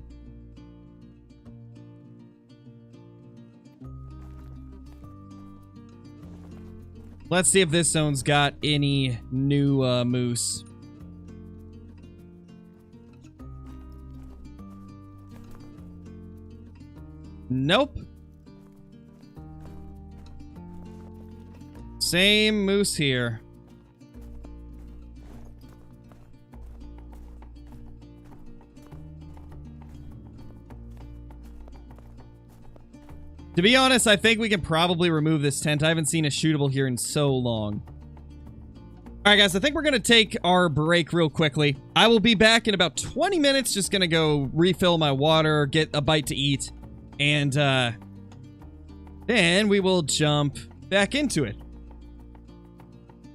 Let's see if this zone's got any new moose. Nope. Same moose here. To be honest, I think we can probably remove this tent. I haven't seen a shootable here in so long. Alright guys, I think we're going to take our break real quickly. I will be back in about 20 minutes. Just going to go refill my water, get a bite to eat, and then we will jump back into it.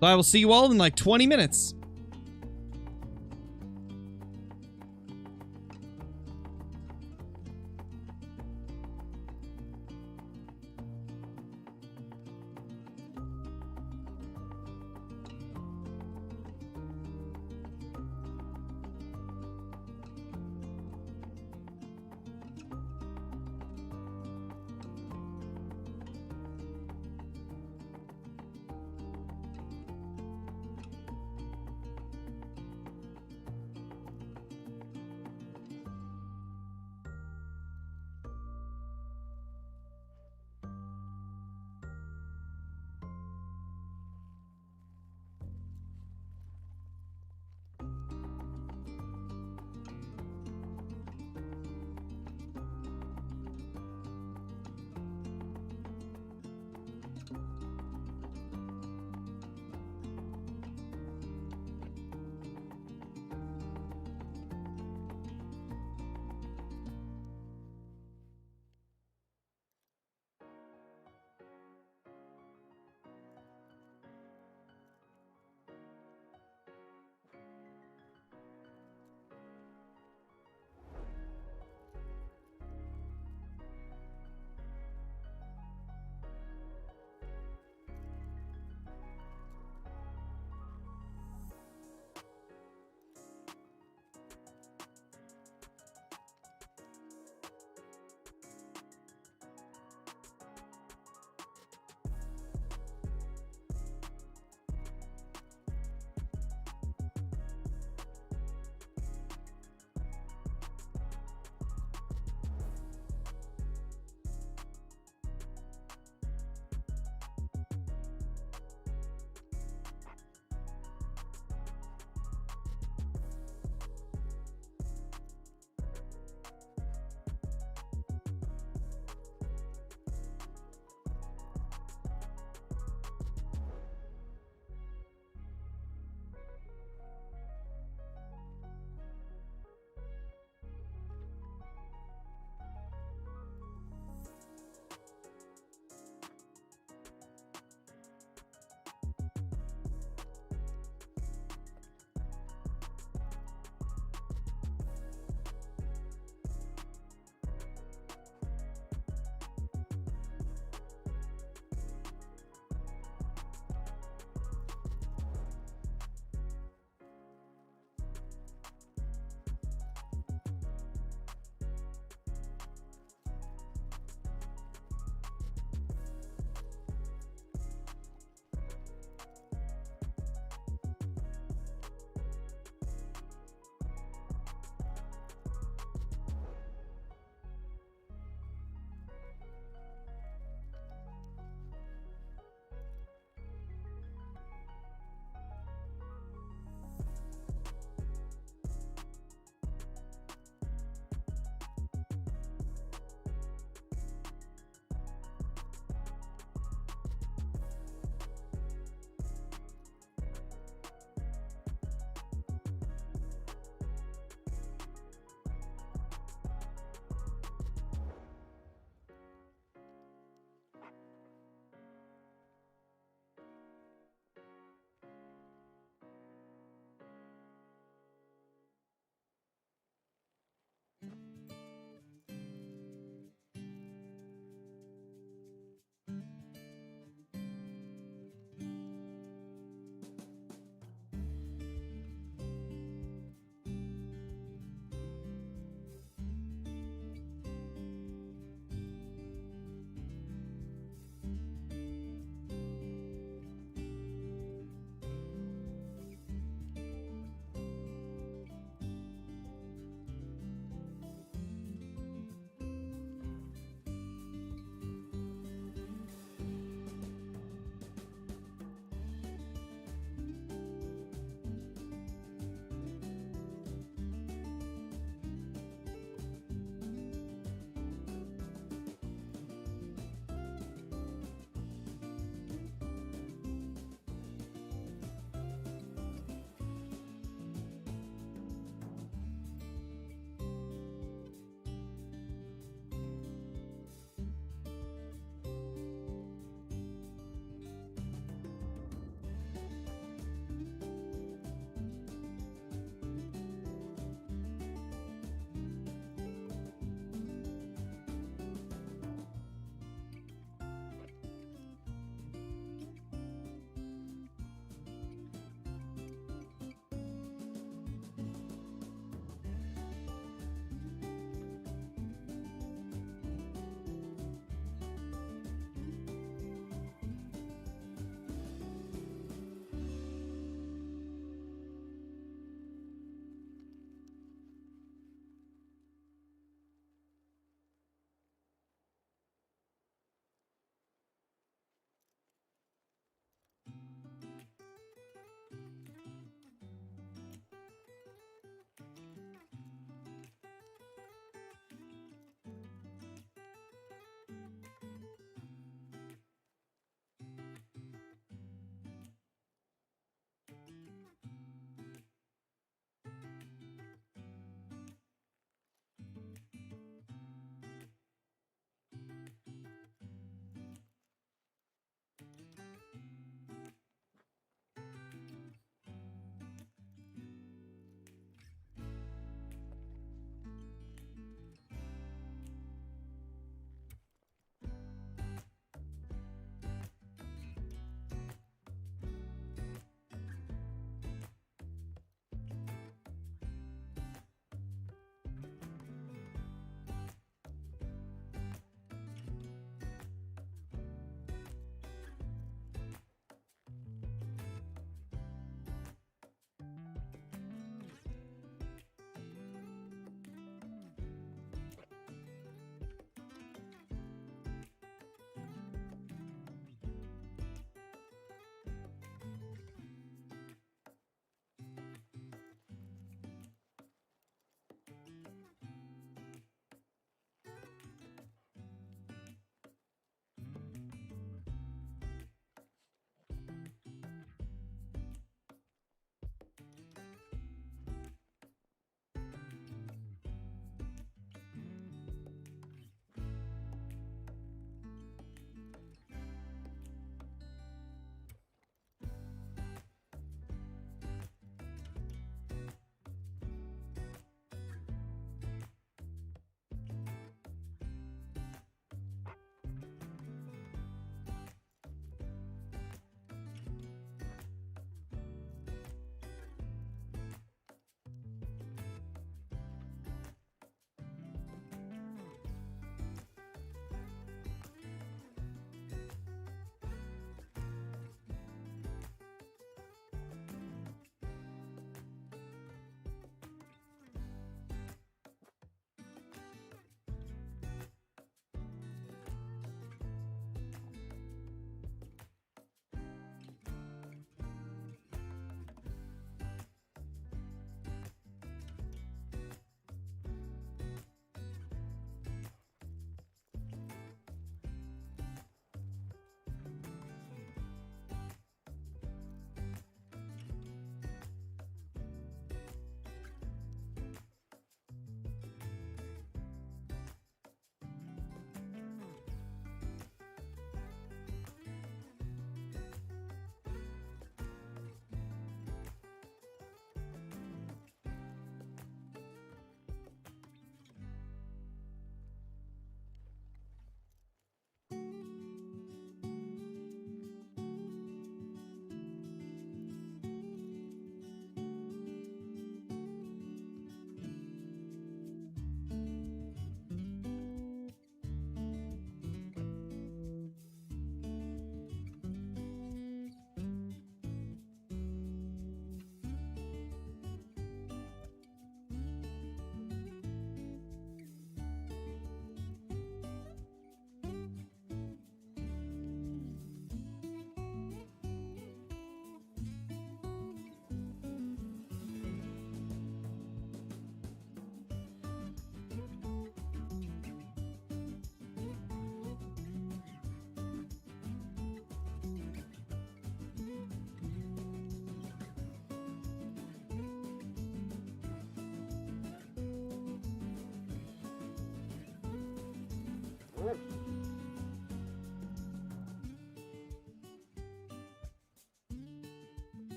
So I will see you all in like 20 minutes.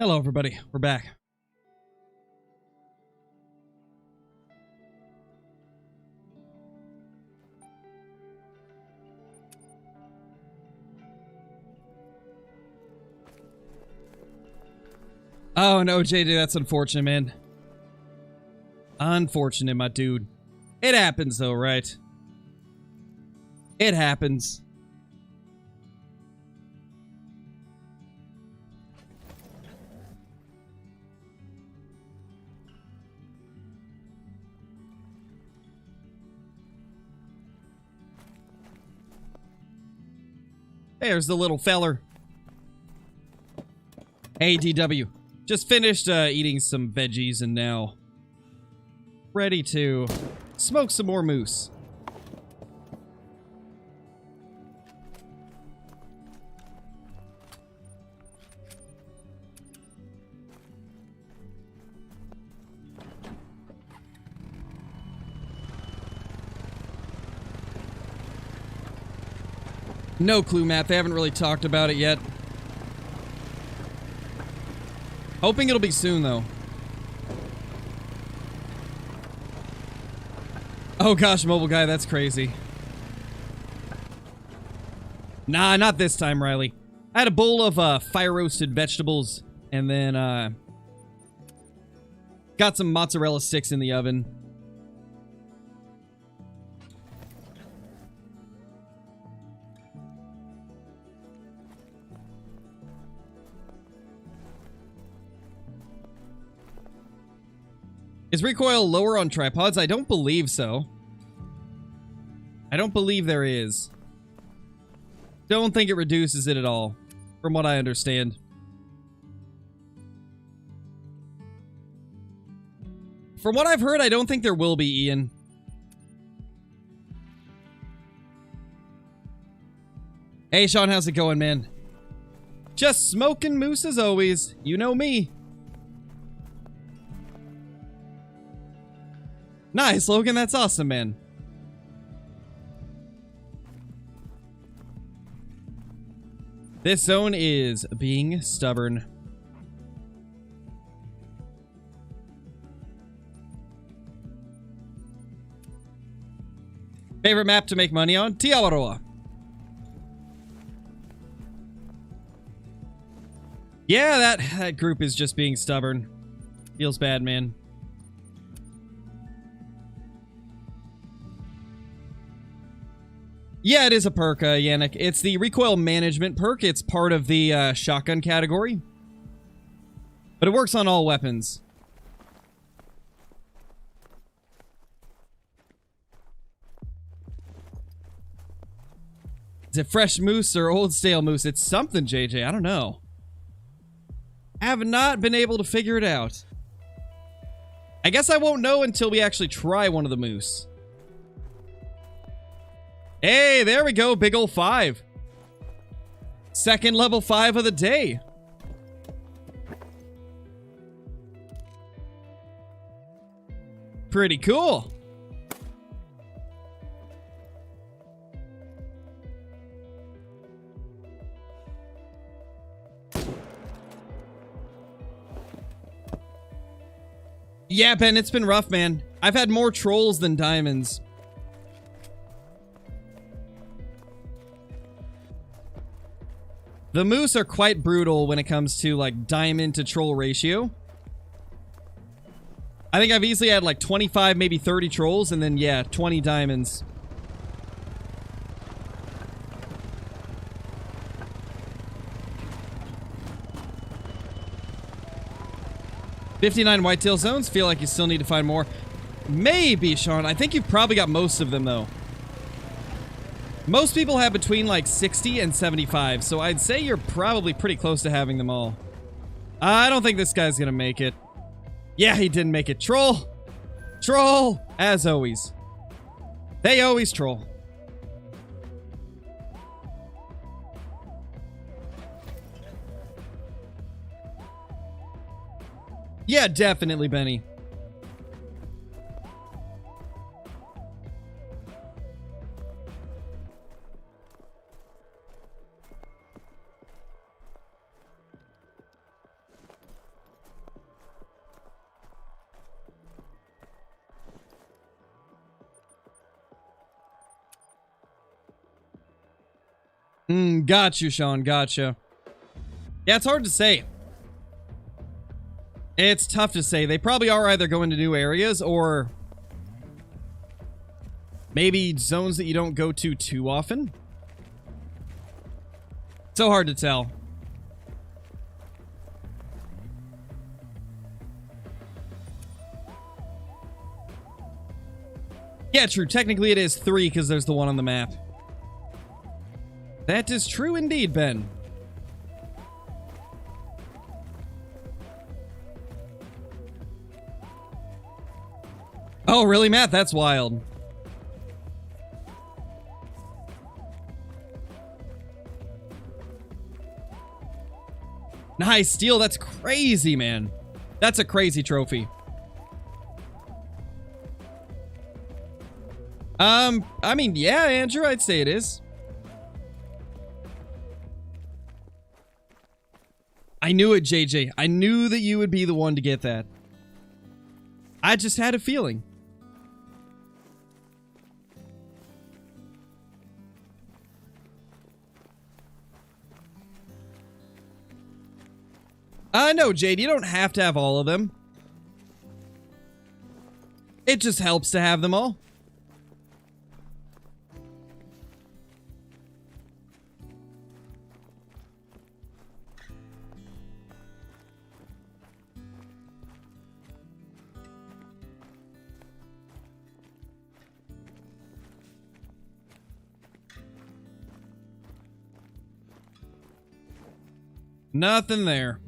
Hello, everybody. We're back. Oh, no, JD, that's unfortunate, man. Unfortunate, my dude. It happens, though, right? It happens. There's the little feller. Hey, DW. Just finished eating some veggies and now ready to smoke some more moose. No clue, Matt. They haven't really talked about it yet. Hoping it'll be soon, though. Oh gosh, mobile guy, that's crazy. Nah, not this time, Riley. I had a bowl of fire-roasted vegetables, and then got some mozzarella sticks in the oven. Is recoil lower on tripods? I don't believe so. I don't believe there is. Don't think it reduces it at all, from what I understand. From what I've heard, I don't think there will be, Ian. Hey, Sean, how's it going, man? Just smoking moose as always. You know me. Nice, Logan. That's awesome, man. This zone is being stubborn. Favorite map to make money on? Te Awaroa. Yeah, that group is just being stubborn. Feels bad, man. Yeah, it is a perk, Yannick. It's the recoil management perk. It's part of the shotgun category. But it works on all weapons. Is it fresh moose or old stale moose? It's something, JJ. I don't know. I have not been able to figure it out. I guess I won't know until we actually try one of the moose. Hey, there we go. Big ol' 5. Second level 5 of the day. Pretty cool. Yeah, Ben, it's been rough, man. I've had more trolls than diamonds. The moose are quite brutal when it comes to, like, diamond to troll ratio. I think I've easily had, like, 25, maybe 30 trolls, and then, yeah, 20 diamonds. $59 whitetail zones. Feel like you still need to find more. Maybe, Sean. I think you've probably got most of them, though. Most people have between like 60 and 75, so I'd say you're probably pretty close to having them all. I don't think this guy's gonna make it. Yeah, he didn't make it. Troll! Troll! As always. They always troll. Yeah, definitely, Benny. Got you, Sean. Gotcha. Yeah, it's hard to say. It's tough to say. They probably are either going to new areas or maybe zones that you don't go to too often. So hard to tell. Yeah, true. Technically it is 3 because there's the one on the map. That is true indeed, Ben. Oh, really, Matt? That's wild. Nice steal. That's crazy, man. That's a crazy trophy. I mean, yeah, Andrew, I'd say it is. I knew it, JJ. I knew that you would be the one to get that. I just had a feeling. No, Jade, you don't have to have all of them. It just helps to have them all. Nothing there.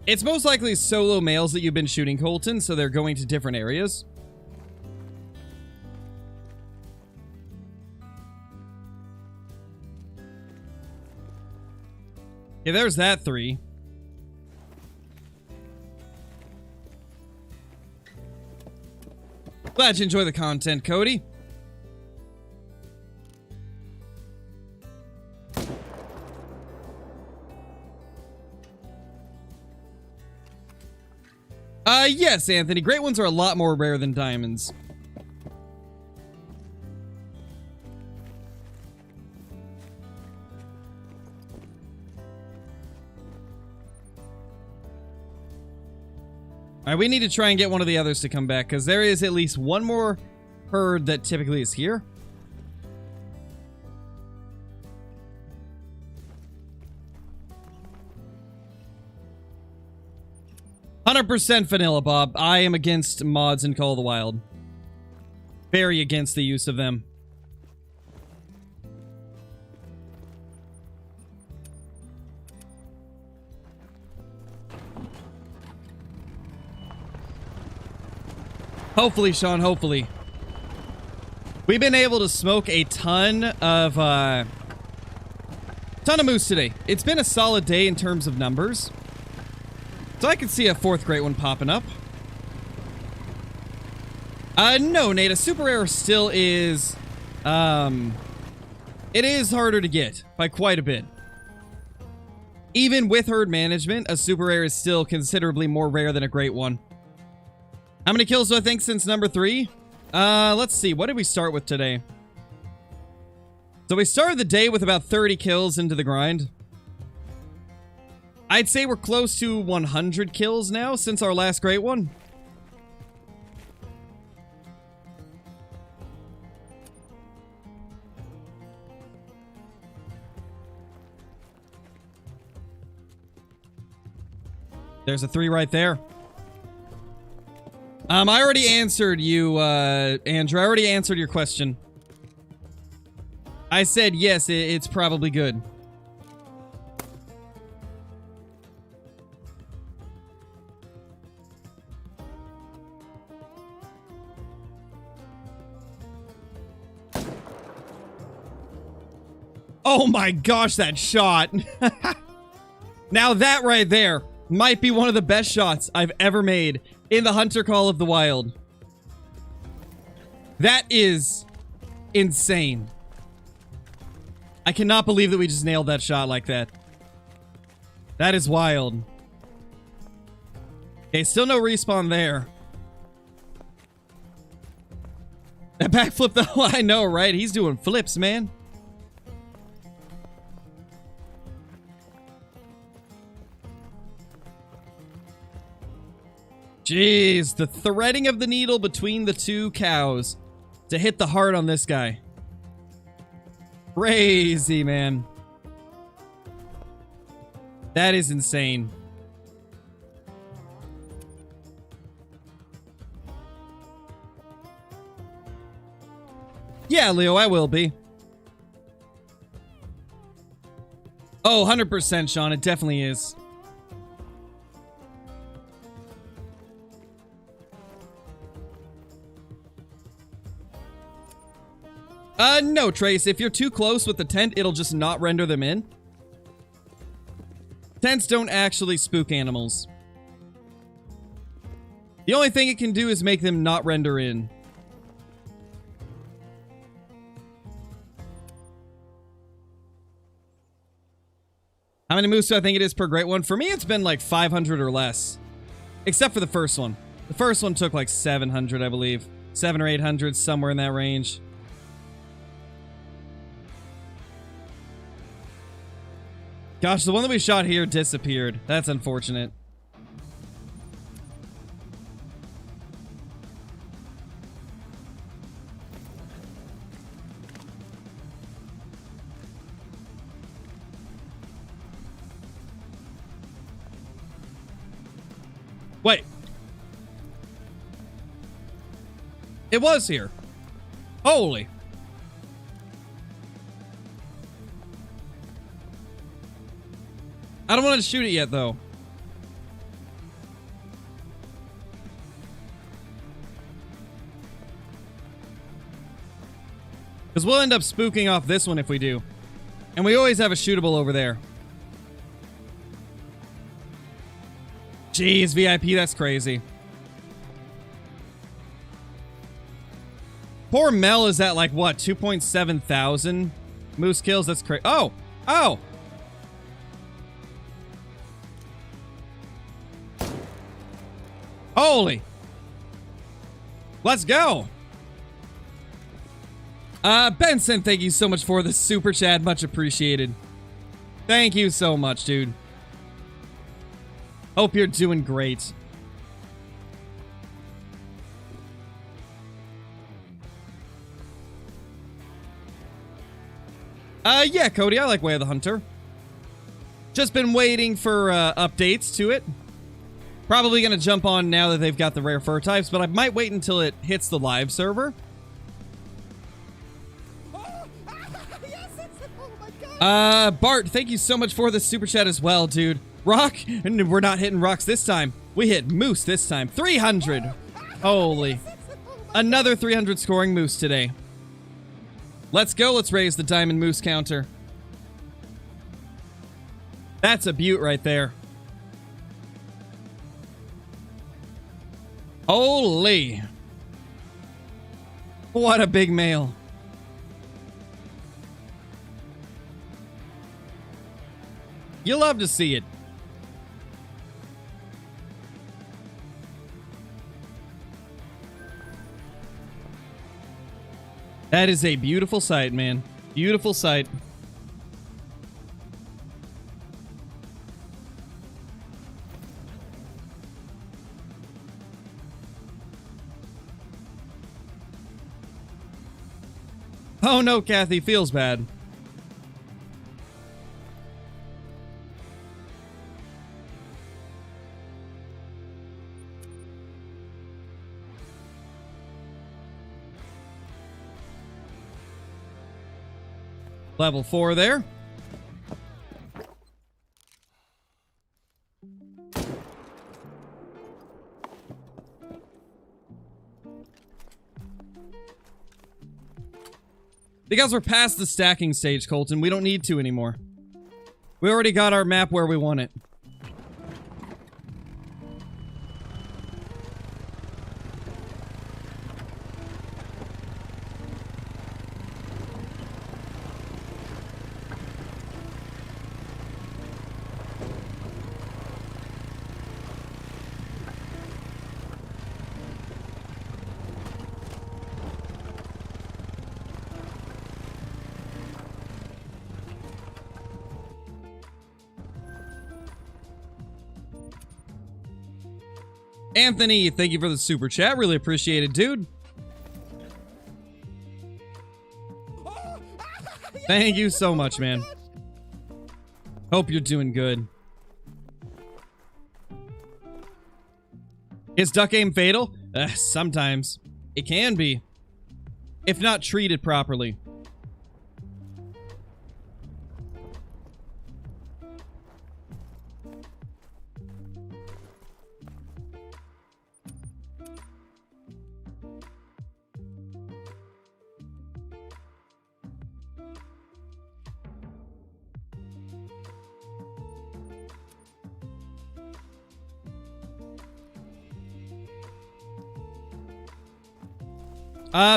It's most likely solo males that you've been shooting, Colton, so they're going to different areas. Yeah, there's that 3. Glad you enjoy the content, Cody. Yes, Anthony. Great ones are a lot more rare than diamonds. Alright, we need to try and get one of the others to come back, because there is at least one more herd that typically is here. %, vanilla, Bob. I am against mods in Call of the Wild. Very against the use of them. Hopefully, Sean, hopefully. We've been able to smoke a ton of moose today. It's been a solid day in terms of numbers. So I can see a 4th great one popping up. No, Nate, a super rare still is, it is harder to get by quite a bit. Even with herd management, a super rare is still considerably more rare than a great one. How many kills do I think since number 3? Let's see, what did we start with today? So we started the day with about 30 kills into the grind. I'd say we're close to 100 kills now since our last great one. There's a 3 right there. I already answered you, Andrew. I already answered your question. I said yes, it's probably good. Oh my gosh, that shot. Now that right there might be one of the best shots I've ever made in the Hunter Call of the Wild. That is insane. I cannot believe that we just nailed that shot like that. That is wild. Okay, still no respawn there. That backflip though, I know, right? He's doing flips, man. Jeez, the threading of the needle between the two cows to hit the heart on this guy. Crazy, man. That is insane. Yeah, Leo, I will be. Oh, 100%, Sean. It definitely is. No, Trace. If you're too close with the tent, it'll just not render them in. Tents don't actually spook animals. The only thing it can do is make them not render in. How many moose do I think it is per great one? For me, it's been like 500 or less. Except for the first one. The first one took like 700, I believe. 700 or 800, somewhere in that range. Gosh, the one that we shot here disappeared. That's unfortunate. Wait. It was here. Holy. I don't want to shoot it yet, though. Because we'll end up spooking off this one if we do. And we always have a shootable over there. Jeez, VIP, that's crazy. Poor Mel is at like, what, 2.7 thousand moose kills? That's crazy. Oh! Oh! Holy! Let's go! Benson, thank you so much for the super chat. Much appreciated. Thank you so much, dude. Hope you're doing great. Yeah, Cody, I like Way of the Hunter. Just been waiting for, updates to it. Probably gonna jump on now that they've got the rare fur types, but I might wait until it hits the live server. Bart, thank you so much for the super chat as well, dude. Rock, and we're not hitting rocks this time. We hit moose this time. 300. Holy. Another 300 scoring moose today. Let's go. Let's raise the diamond moose counter. That's a beaut right there. Holy. What a big male. You love to see it. That is a beautiful sight, man. Beautiful sight. Oh no, Kathy, feels bad. Level 4 there. Because we're past the stacking stage, Colton, we don't need to anymore. We already got our map where we want it. Anthony, thank you for the super chat. Really appreciate it, dude. Thank you so much, man. Hope you're doing good. Is duck aim fatal? Sometimes. It can be. If not treated properly.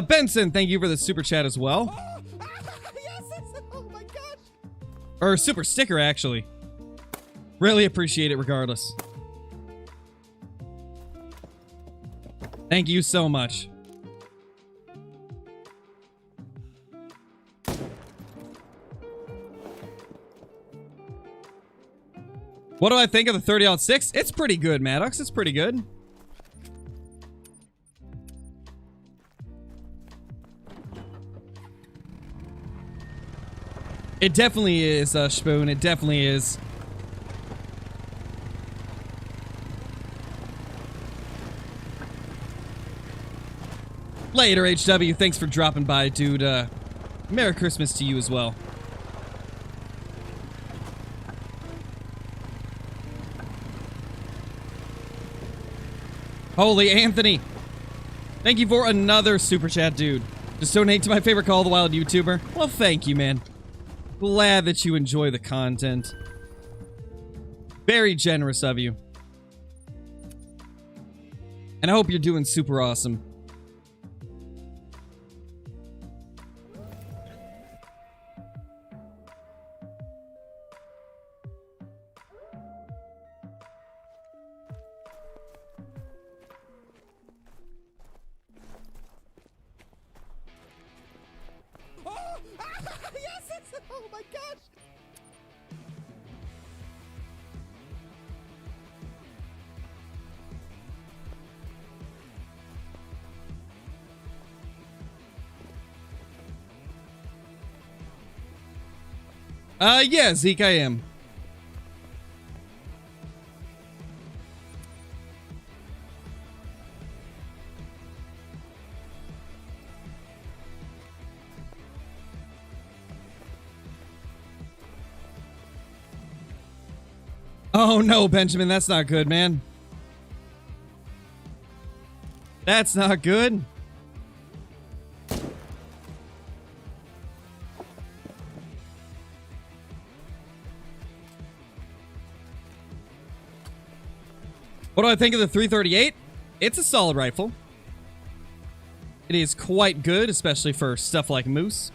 Benson, thank you for the super chat as well. Oh my gosh. Or super sticker, actually. Really appreciate it regardless. Thank you so much. What do I think of the 30-06? It's pretty good, Maddox. It's pretty good. It definitely is, Spoon. It definitely is. Later, HW. Thanks for dropping by, dude. Merry Christmas to you as well. Holy Anthony. Thank you for another super chat, dude. Just donate to my favorite Call of the Wild YouTuber. Well, thank you, man. Glad that you enjoy the content. Very generous of you. And I hope you're doing super awesome. Oh my gosh! Yeah, Zeke, I am. Oh no, Benjamin, that's not good, man. That's not good. What do I think of the 338? It's a solid rifle. It is quite good, especially for stuff like moose.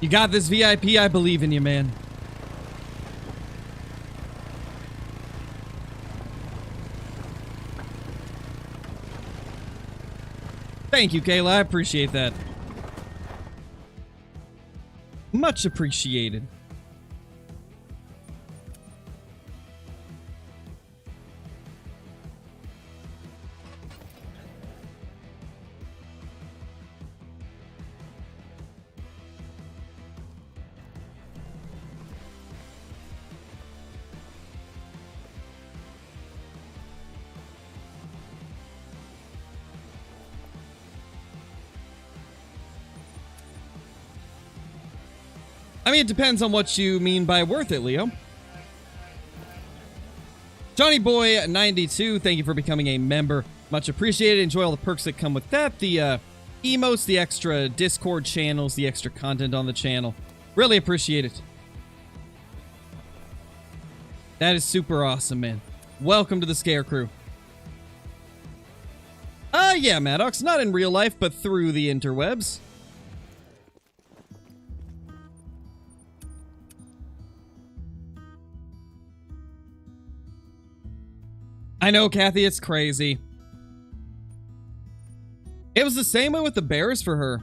You got this, VIP. I believe in you, man. Thank you, Kayla. I appreciate that. Much appreciated. I mean, it depends on what you mean by worth it, Leo. Johnny Boy 92, thank you for becoming a member. Much appreciated. Enjoy all the perks that come with that. The emotes, the extra Discord channels, the extra content on the channel. Really appreciate it. That is super awesome, man. Welcome to the Scare Crew. Yeah, Maddox. Not in real life, but through the interwebs. I know, Kathy, it's crazy. It was the same way with the bears for her.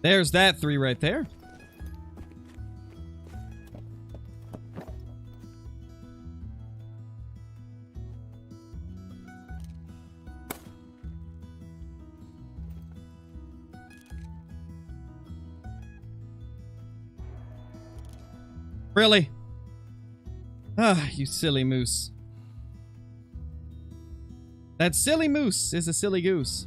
There's that 3 right there. Really? Ah, you silly moose. That silly moose is a silly goose.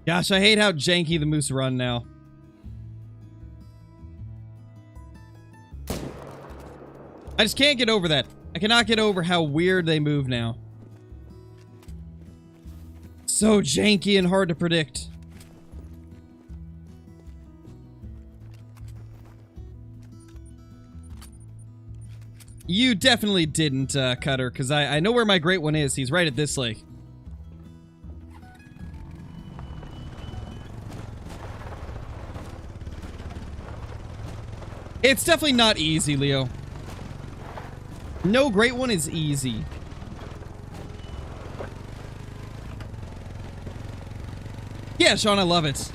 Gosh, I hate how janky the moose run now. I just can't get over that. I cannot get over how weird they move now. So janky and hard to predict. You definitely didn't, Cutter, because I know where my great one is. He's right at this lake. It's definitely not easy, Leo. No great one is easy. Yeah, Sean, I love it.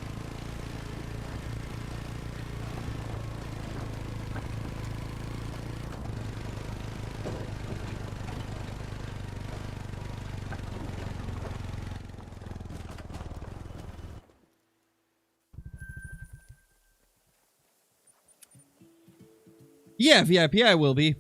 Yeah, VIP I will be.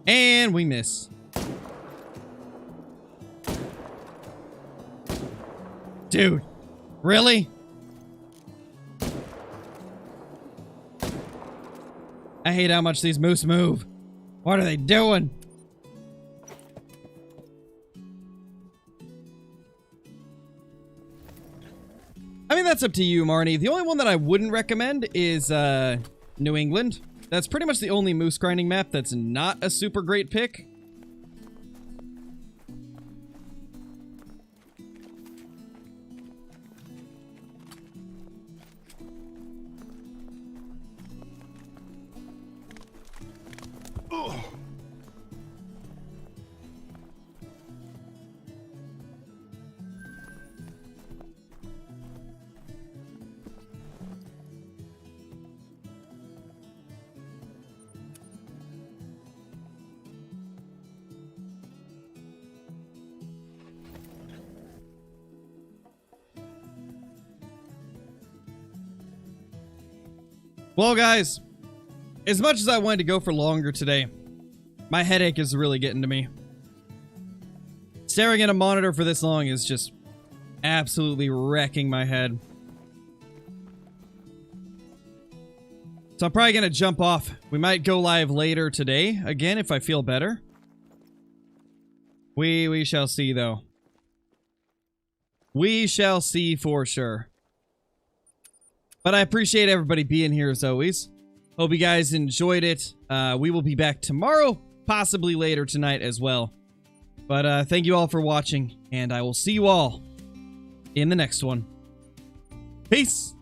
And we miss. Dude, really? I hate how much these moose move. What are they doing? I mean, that's up to you, Marnie. The only one that I wouldn't recommend is New England. That's pretty much the only moose grinding map that's not a super great pick. Well, guys, as much as I wanted to go for longer today, my headache is really getting to me. Staring at a monitor for this long is just absolutely wrecking my head. So I'm probably going to jump off. We might go live later today, again, if I feel better. We shall see, though. We shall see for sure. But I appreciate everybody being here as always. Hope you guys enjoyed it. We will be back tomorrow, possibly later tonight as well. But thank you all for watching, and I will see you all in the next one. Peace!